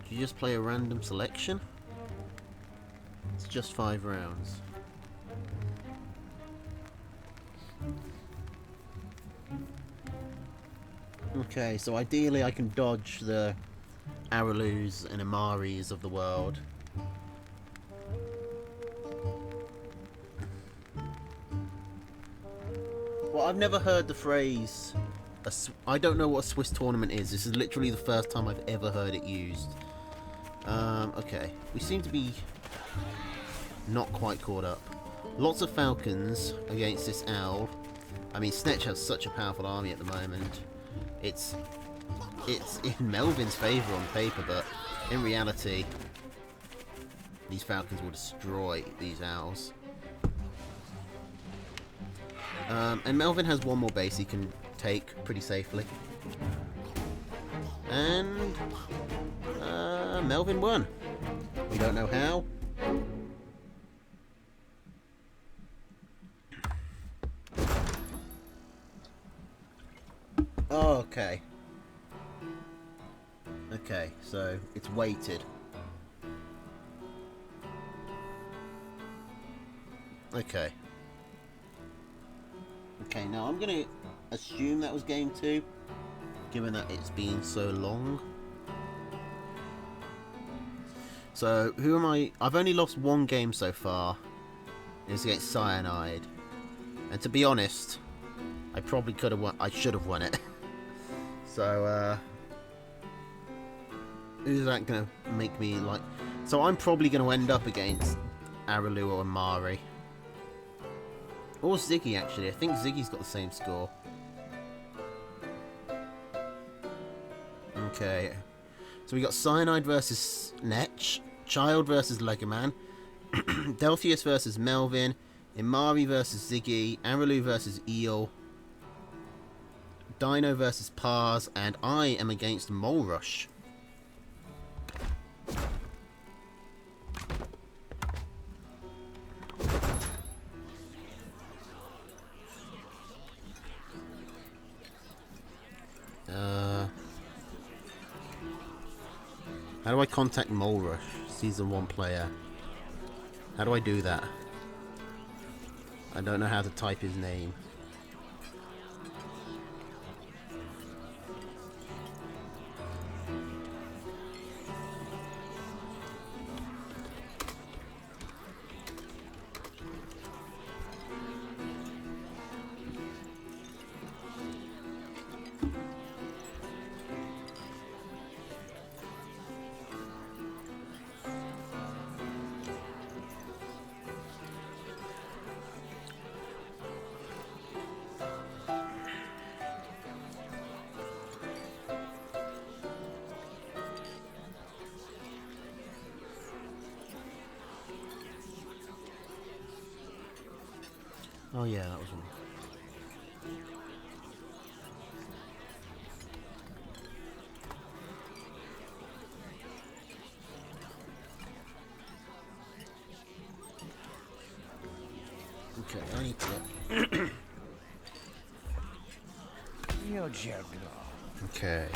Do you just play a random selection? It's just 5 rounds. Okay, so ideally I can dodge the Aralus and Amaris of the world. Well, I've never heard the phrase... I don't know what a Swiss tournament is. This is literally the first time I've ever heard it used. Okay. We seem to be not quite caught up. Lots of falcons against this owl. I mean, Snetch has such a powerful army at the moment. It's in Melvin's favour on paper, but in reality, these falcons will destroy these owls. And Melvin has one more base he can take pretty safely. And Melvin won. We don't know how. Oh, okay. Okay, so it's weighted. Okay. Okay, now I'm gonna assume that was game 2, given that it's been so long. So, who am I? I've only lost 1 game so far. It's against Cyanide. And to be honest, I probably could have won. I should have won it. So, who's that gonna make me like? So I'm probably gonna end up against Aralu or Mari. Or Ziggy, actually. I think Ziggy's got the same score. Okay. So we got Cyanide versus Netch, Child versus Legoman, Delphius versus Melvin, Imari versus Ziggy, Aralu versus Eel, Dino versus Pars, and I am against Mole Rush. How do I contact Mole Rush, Season 1 player? How do I do that? I don't know how to type his name. Oh yeah, that was one. Okay, I need to... Okay.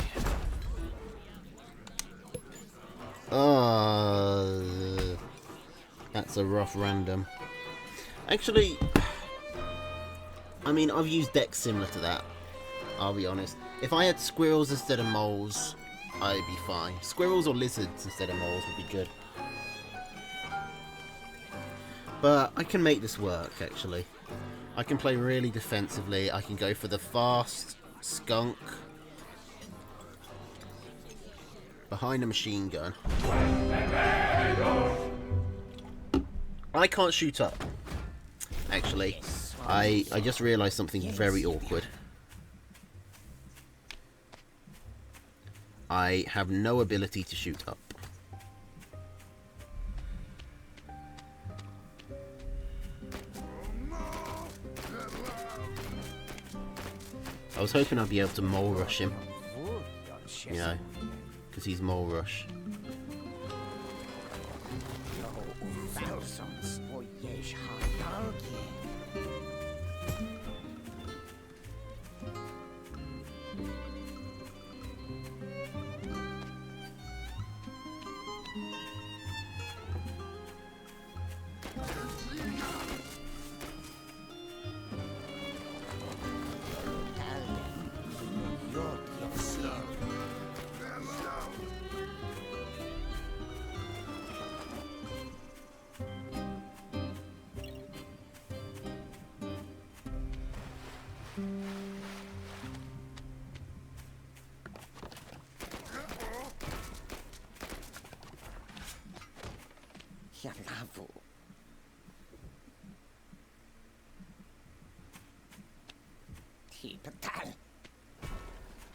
That's a rough random. Actually, I mean, I've used decks similar to that, I'll be honest. If I had squirrels instead of moles, I'd be fine. Squirrels or lizards instead of moles would be good. But I can make this work, actually. I can play really defensively. I can go for the fast skunk behind a machine gun. I can't shoot up. Actually, I just realised something very awkward. I have no ability to shoot up. I was hoping I'd be able to mole rush him, you know, because he's mole rush.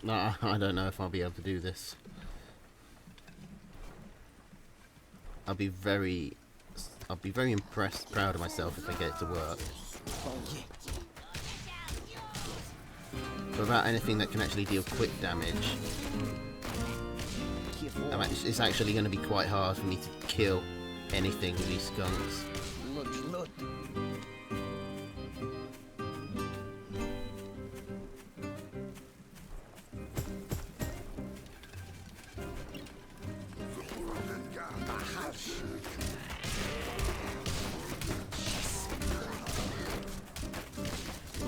No, I don't know if I'll be able to do this. I'll be very impressed, proud of myself if I get it to work. But without anything that can actually deal quick damage, it's actually going to be quite hard for me to kill anything with these skunks.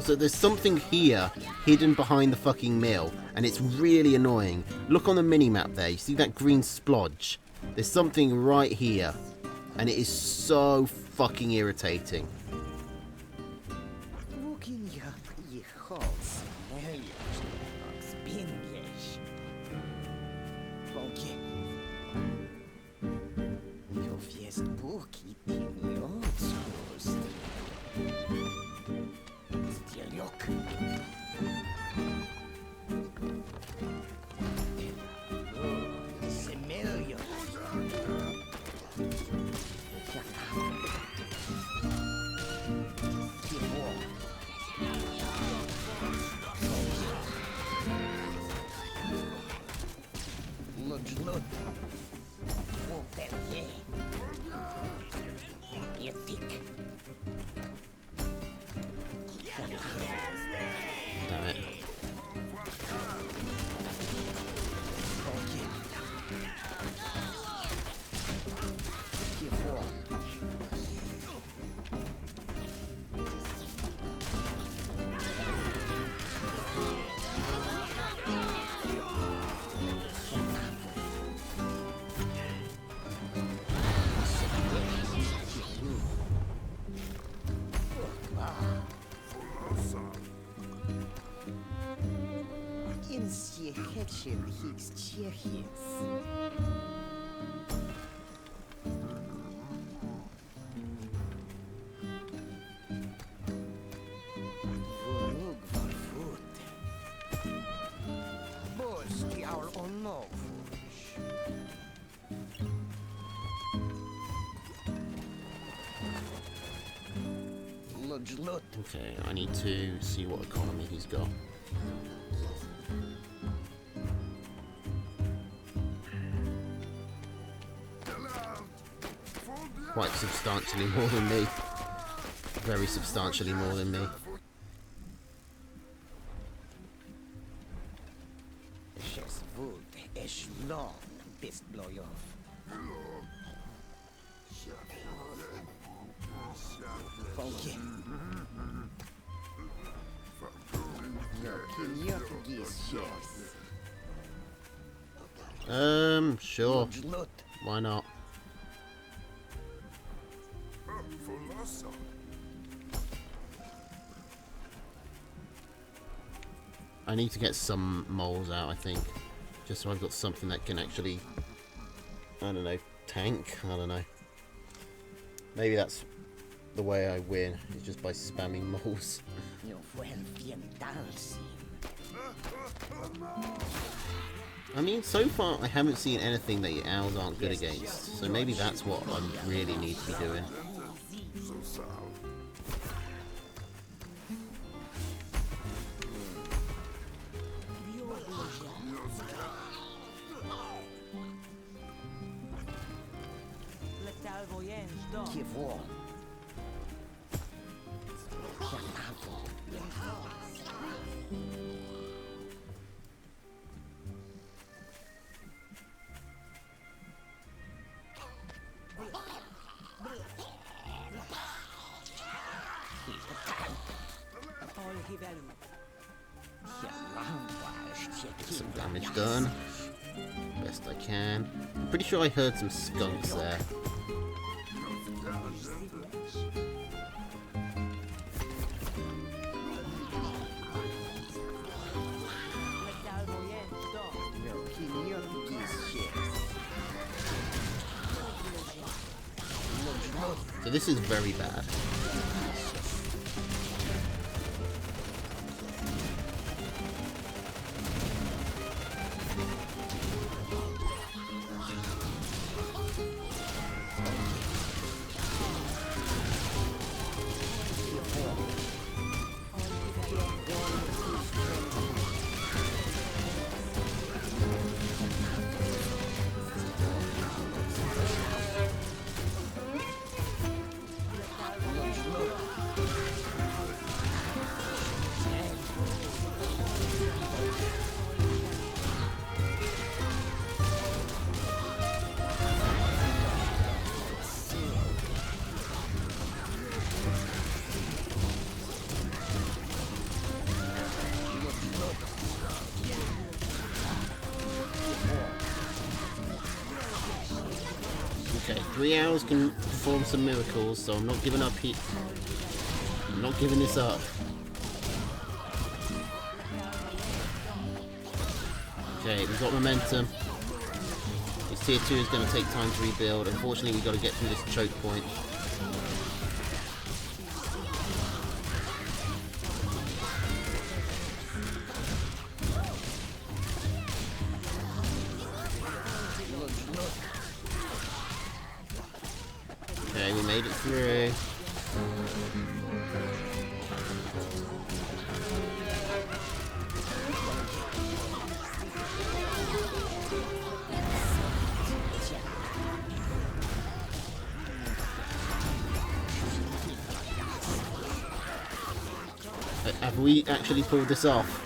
So there's something here hidden behind the fucking mill, and it's really annoying. Look on the mini-map there, you see that green splodge? There's something right here, and it is so fucking irritating. Damn it. Okay, I need to see what economy he's got. Quite substantially more than me. Very substantially more than me. Sure. Why not? I need to get some moles out, I think. Just so I've got something that can actually, I don't know, tank? I don't know. Maybe that's the way I win, is just by spamming moles.
No fue el fiental sin.
I mean, so far I haven't seen anything that your owls aren't good against, so maybe that's what I really need to be doing.
Que vou.
Get some damage done. Best I can. I'm pretty sure I heard some skunks there. So this is very bad. Okay, 3 hours can perform some miracles, so I'm not giving up here. I'm not giving this up. Okay, we've got momentum. This tier 2 is going to take time to rebuild. Unfortunately, we've got to get through this choke point. Okay, we made it through. Have we actually pulled this off?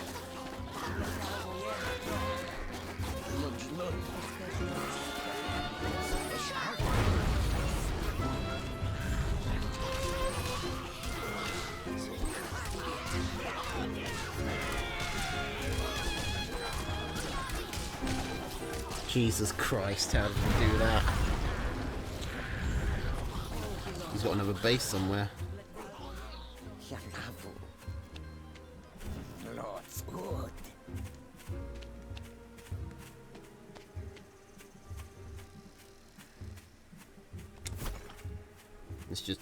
Jesus Christ, how did we do that? He's got another base somewhere.
Lord's good.
It's just...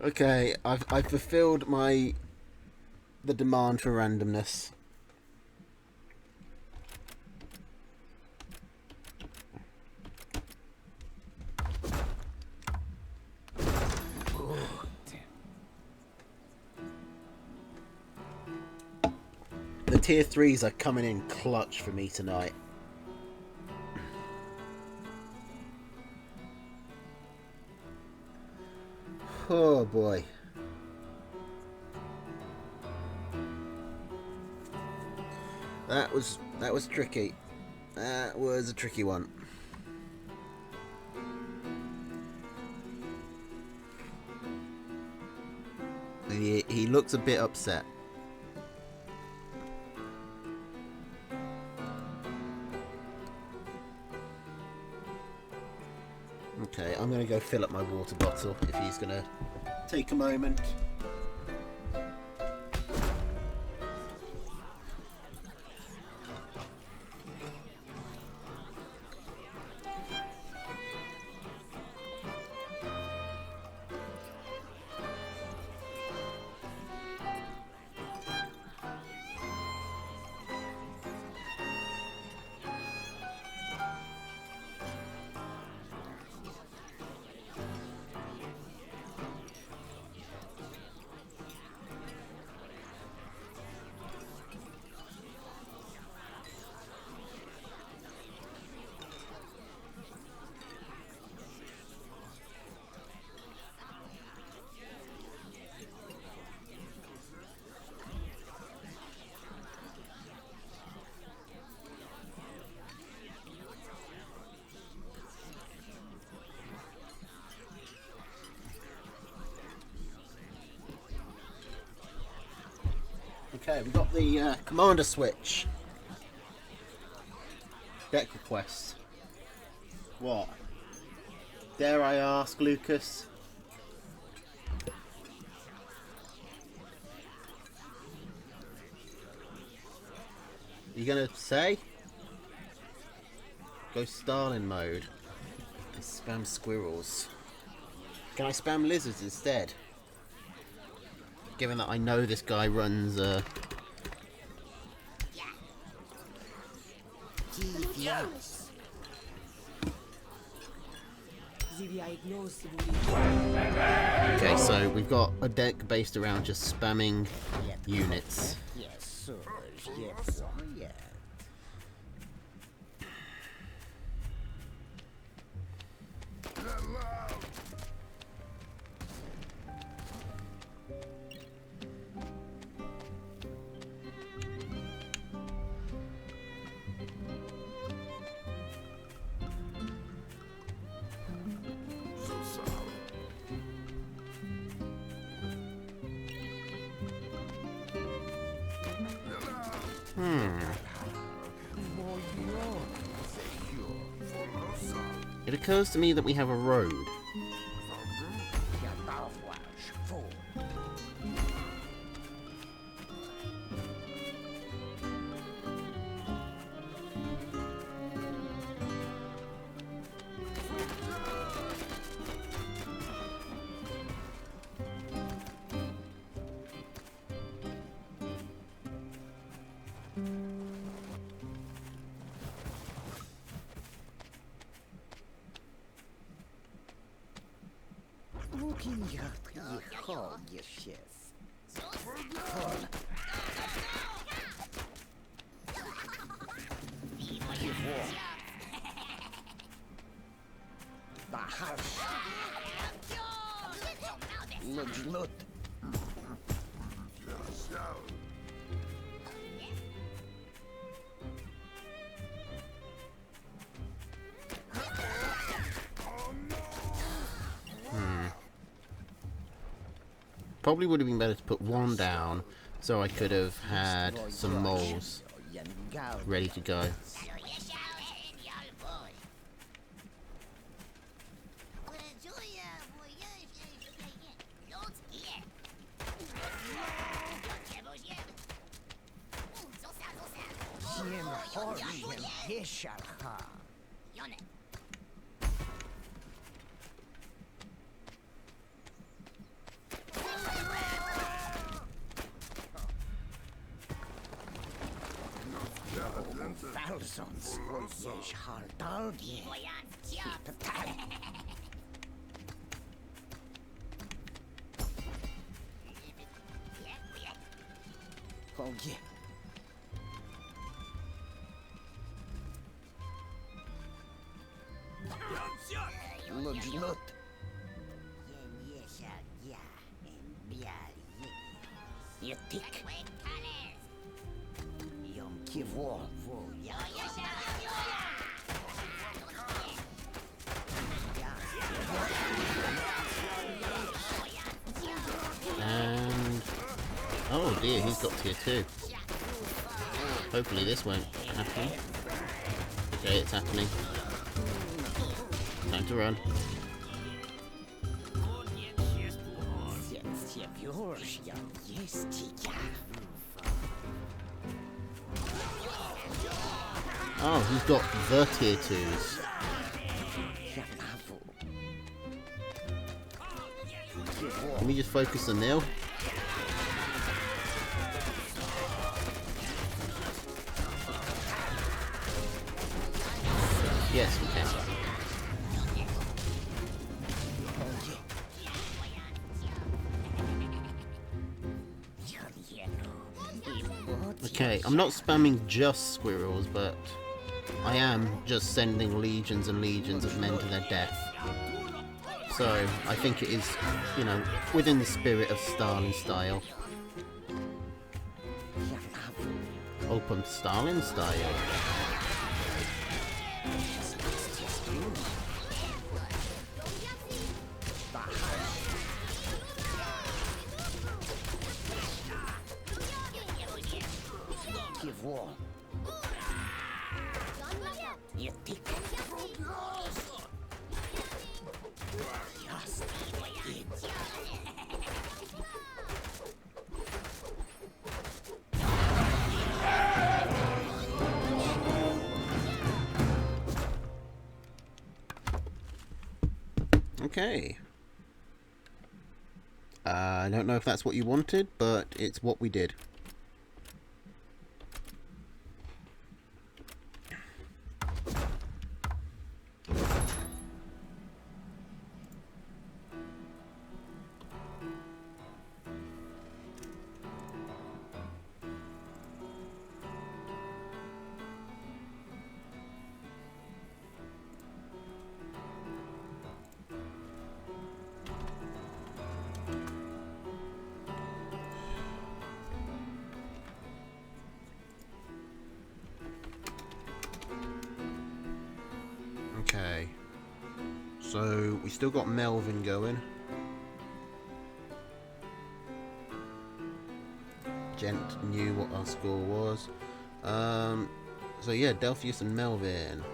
Okay, I've fulfilled the demand for randomness. The tier 3s are coming in clutch for me tonight. Oh boy. That was tricky. That was a tricky one. He looks a bit upset. Okay, I'm gonna go fill up my water bottle if he's gonna take a moment. Okay, we've got the commander switch. Deck request. What? Dare I ask, Lucas? You gonna say? Go Stalin mode and spam squirrels. Can I spam lizards instead? Given that I know this guy runs Okay, so we've got a deck based around just spamming units.
Yes, sir. Yes, yeah.
It occurs to me that we have a road. Probably would have been better to put one down so I could have had some moles ready to go. And oh dear, he's got tier 2. Hopefully this won't happen. Okay, it's happening. Time to run.
yours, ja jest ja.
Oh, he's got the tier 2s. Can we just focus on Nil? Yes, we can. Okay, I'm not spamming just squirrels, but I am just sending legions and legions of men to their death. So, I think it is, you know, within the spirit of Stalin style. Open Stalin style. Okay. I don't know if that's what you wanted, but it's what we did. Okay, so we still got Melvin going. Gent knew what our score was. So yeah, Delphius and Melvin.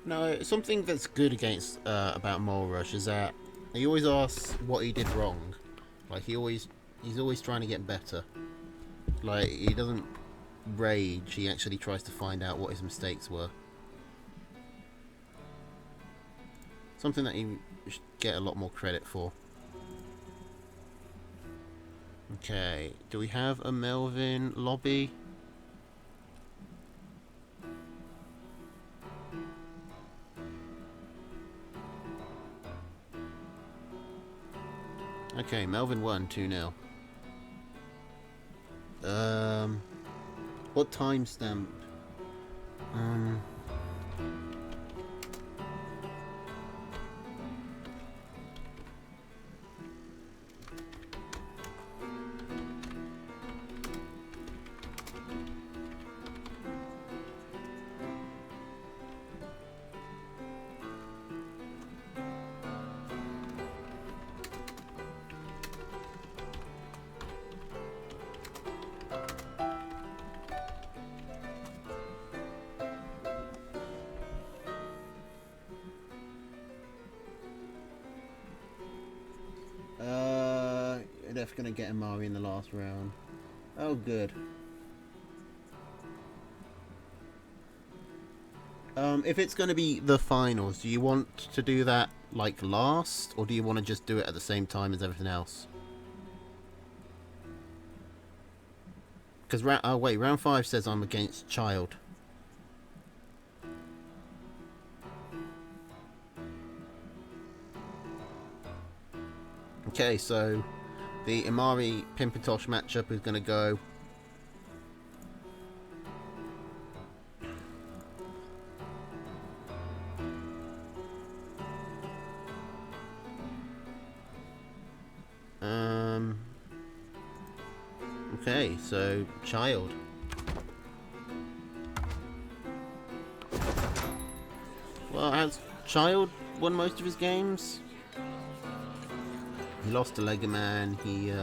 No, something that's good against about Mole Rush is that he always asks what he did wrong. Like he's always trying to get better. Like he doesn't rage. He actually tries to find out what his mistakes were. Something that he should get a lot more credit for. Okay, do we have a Melvin lobby? Okay, Melvin won 2-0. What timestamp? definitely gonna get Amari in the last round. Oh, good. If it's gonna be the finals, do you want to do that like last, or do you want to just do it at the same time as everything else? Because oh wait, round 5 says I'm against Child. Okay, so the Amari Pimpintosh matchup is going to go. Okay, so Child. Well, has Child won most of his games? He lost to Legoman. He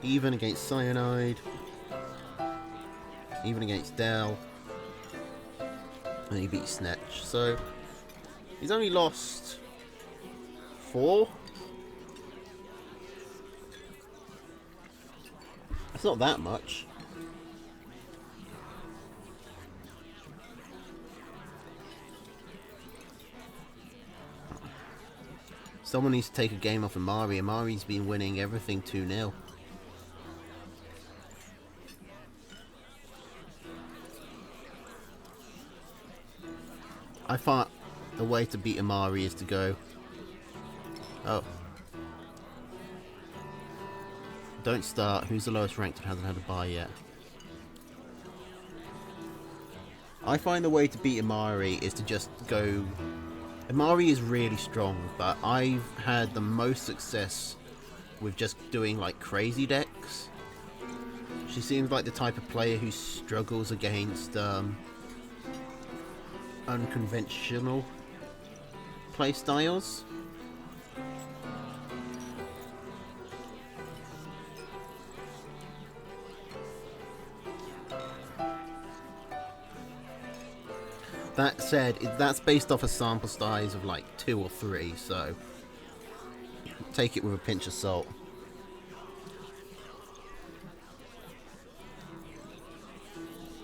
even against Cyanide, even against Dell, and he beat Snatch. So he's only lost 4. That's not that much. Someone needs to take a game off Amari. Amari's been winning everything 2-0. I thought the way to beat Amari is to go... Oh. Don't start. Who's the lowest ranked and hasn't had a bye yet? I find the way to beat Amari is to just go... Amari is really strong, but I've had the most success with just doing like crazy decks. She seems like the type of player who struggles against unconventional playstyles. That said, that's based off a sample size of like 2 or 3, so take it with a pinch of salt.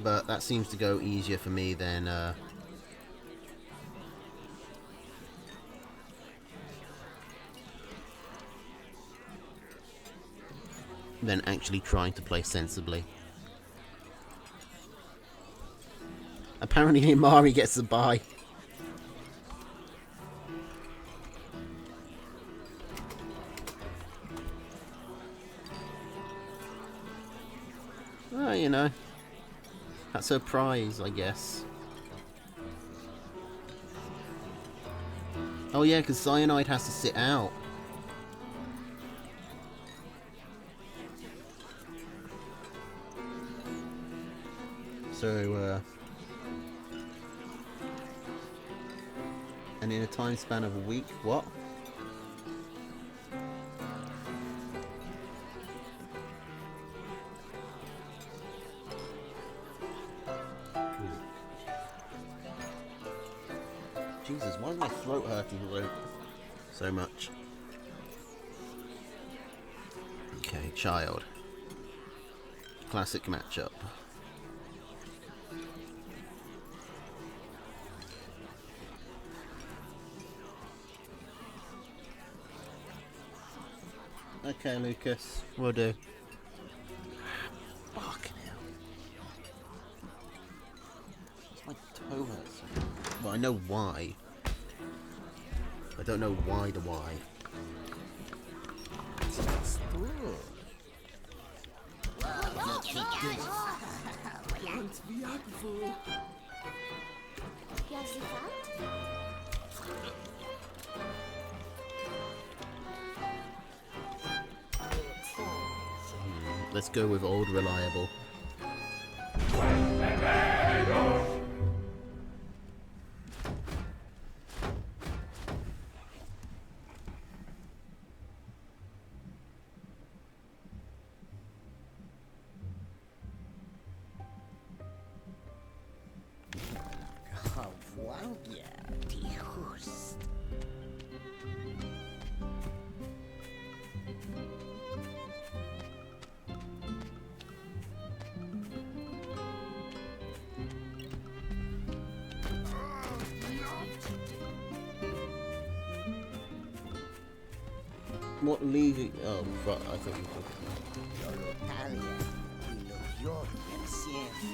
But that seems to go easier for me than actually trying to play sensibly. Apparently Amari gets the bye. Well, you know, that's her prize, I guess. Oh yeah, because Cyanide has to sit out. So, and in a time span of a week, what? Jesus, why is my throat hurting so much? Okay, Child. Classic matchup. Okay, Lucas, we'll do. Fucking hell. My toe hurts. Well, I know why. I don't know why the why. Let's go with old reliable. What league? Oh, fuck, I thought you were
Italia y lo yo siempre.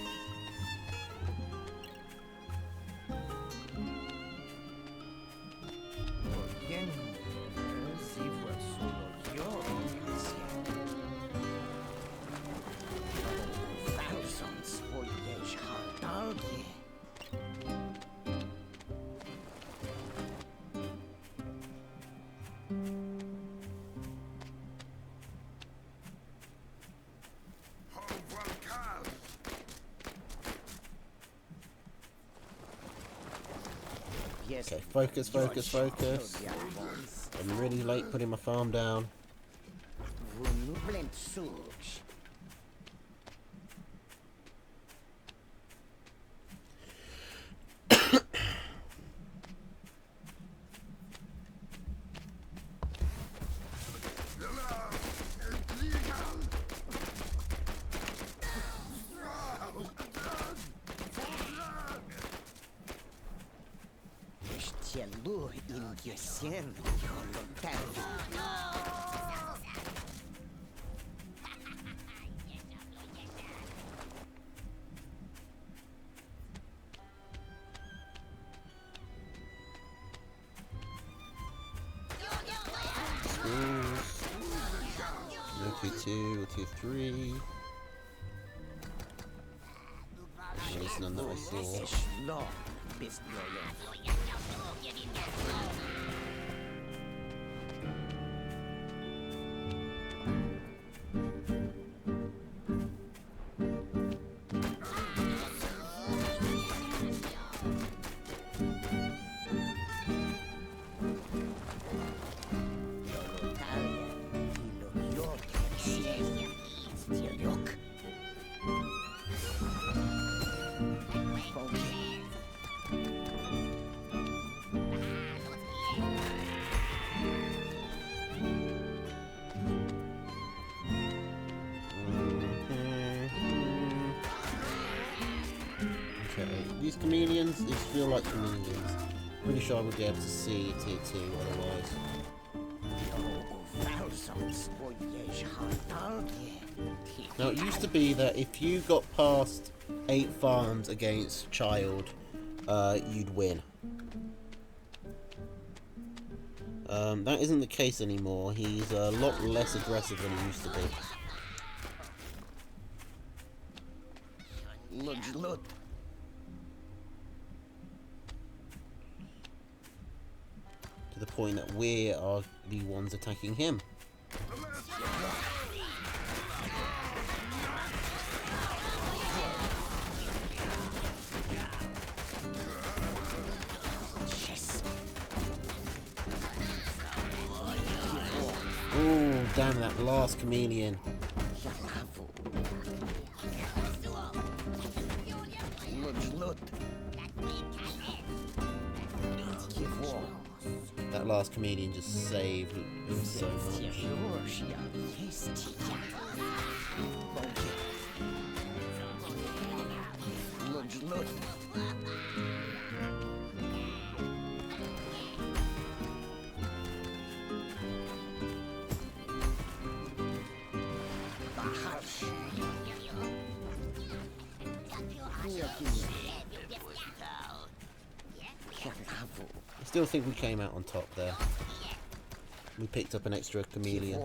Okay, focus, focus, focus. I'm really late putting my farm down. Two, 3. There's none that I saw. These chameleons, these feel like chameleons. Pretty sure I would be able to see tier 2 otherwise. Now it used to be that if you got past 8 farms against Child, you'd win. That isn't the case anymore. He's a lot less aggressive than he used to be.
Look.
To the point that we are the ones attacking him. Oh, damn that last chameleon. That last comedian just saved him so much. I still think we came out on top there. We picked up an extra chameleon.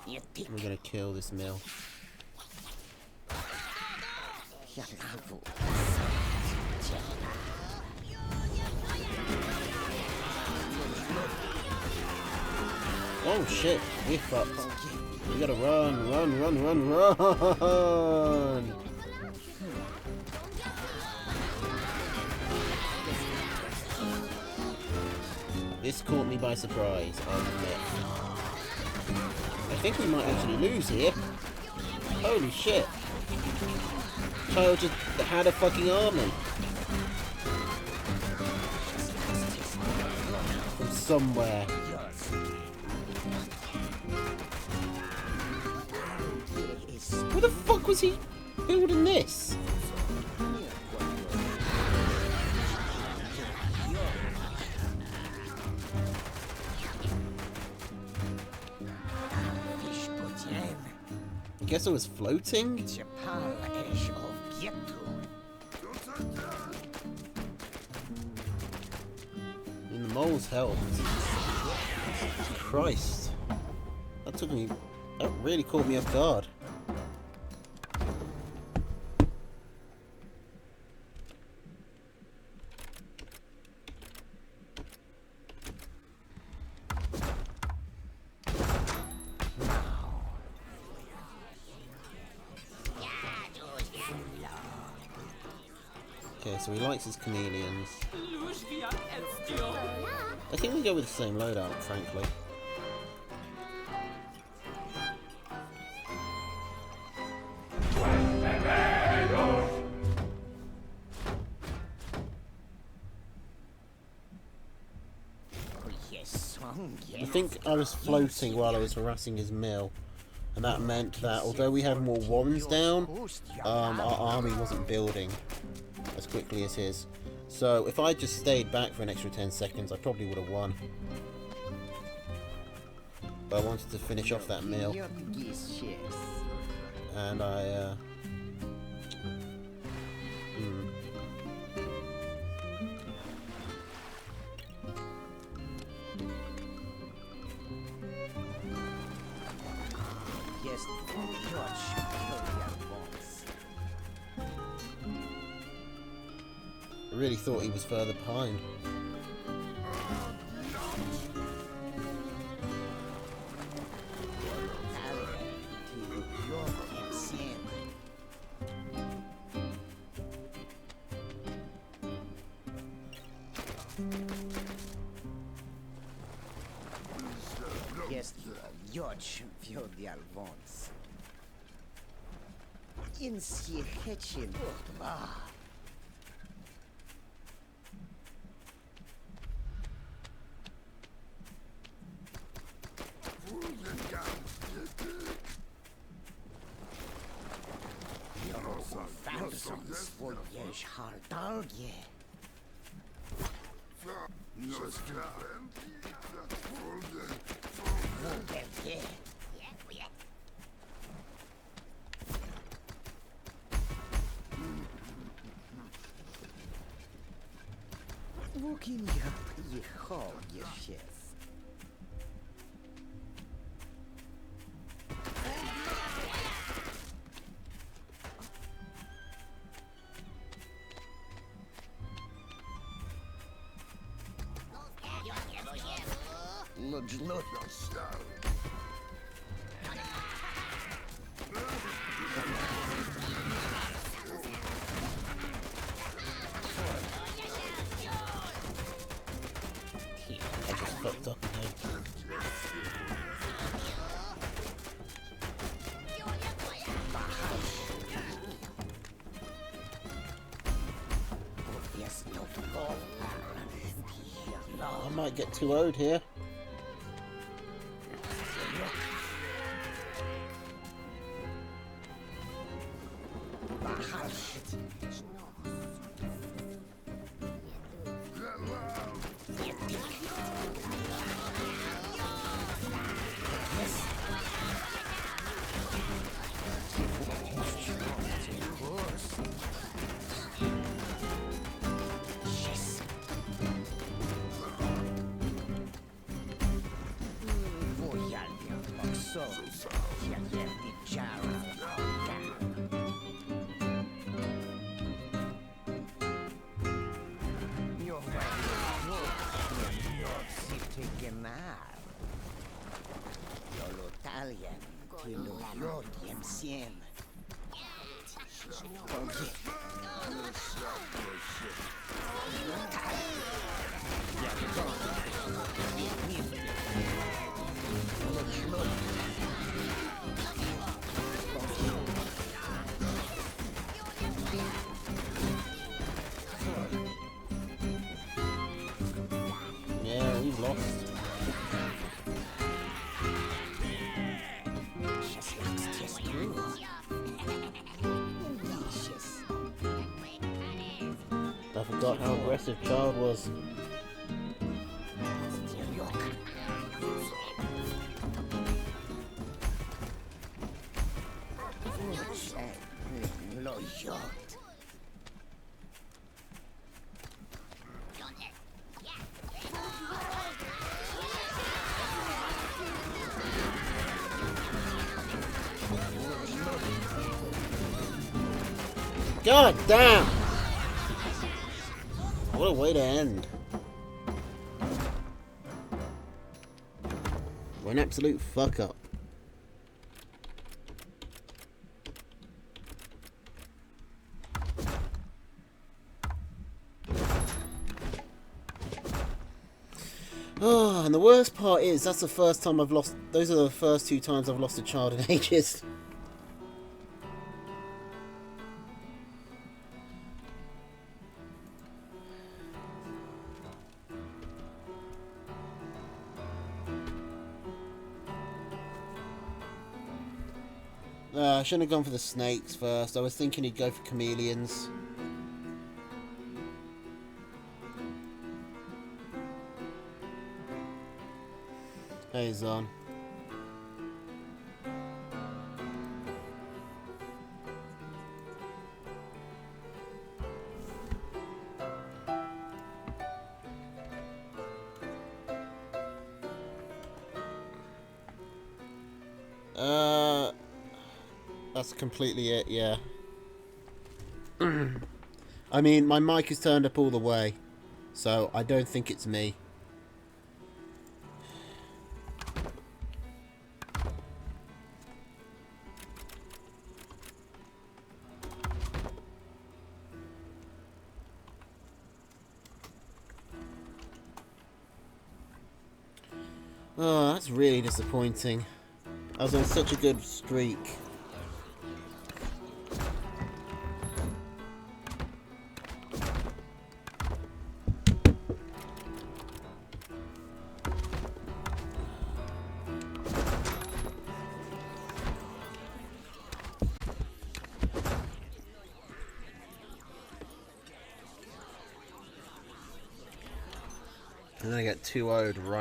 We're gonna kill this mill. Oh shit, we're fucked. We gotta run. This caught me by surprise, I'll admit. I think we might actually lose here. Holy shit. Child just had a fucking army. From somewhere. Where the fuck was he building this? guess I was floating? And the moles helped. Christ. That really caught me off guard. Okay, so he likes his chameleons. I think we go with the same loadout, frankly. I think I was floating while I was harassing his mill, and that meant that although we had more warrens down, our army wasn't building as quickly as his. So if I just stayed back for an extra 10 seconds, I probably would have won. But I wanted to finish off that mill, and I really thought he was further behind. I just fucked up again. I might get too old here. Yeah, we've lost. I forgot how aggressive Child was.
yacht.
God damn! What a way to end. What an absolute fuck up. Oh, and the worst part is that's the first time I've lost. Those are the first 2 times I've lost a child in ages. I shouldn't have gone for the snakes first. I was thinking he'd go for chameleons. Hey, Zon. That's completely it, yeah. I mean, my mic is turned up all the way, so I don't think it's me. Oh, that's really disappointing. I was on such a good streak. And then I get 2-0'd right.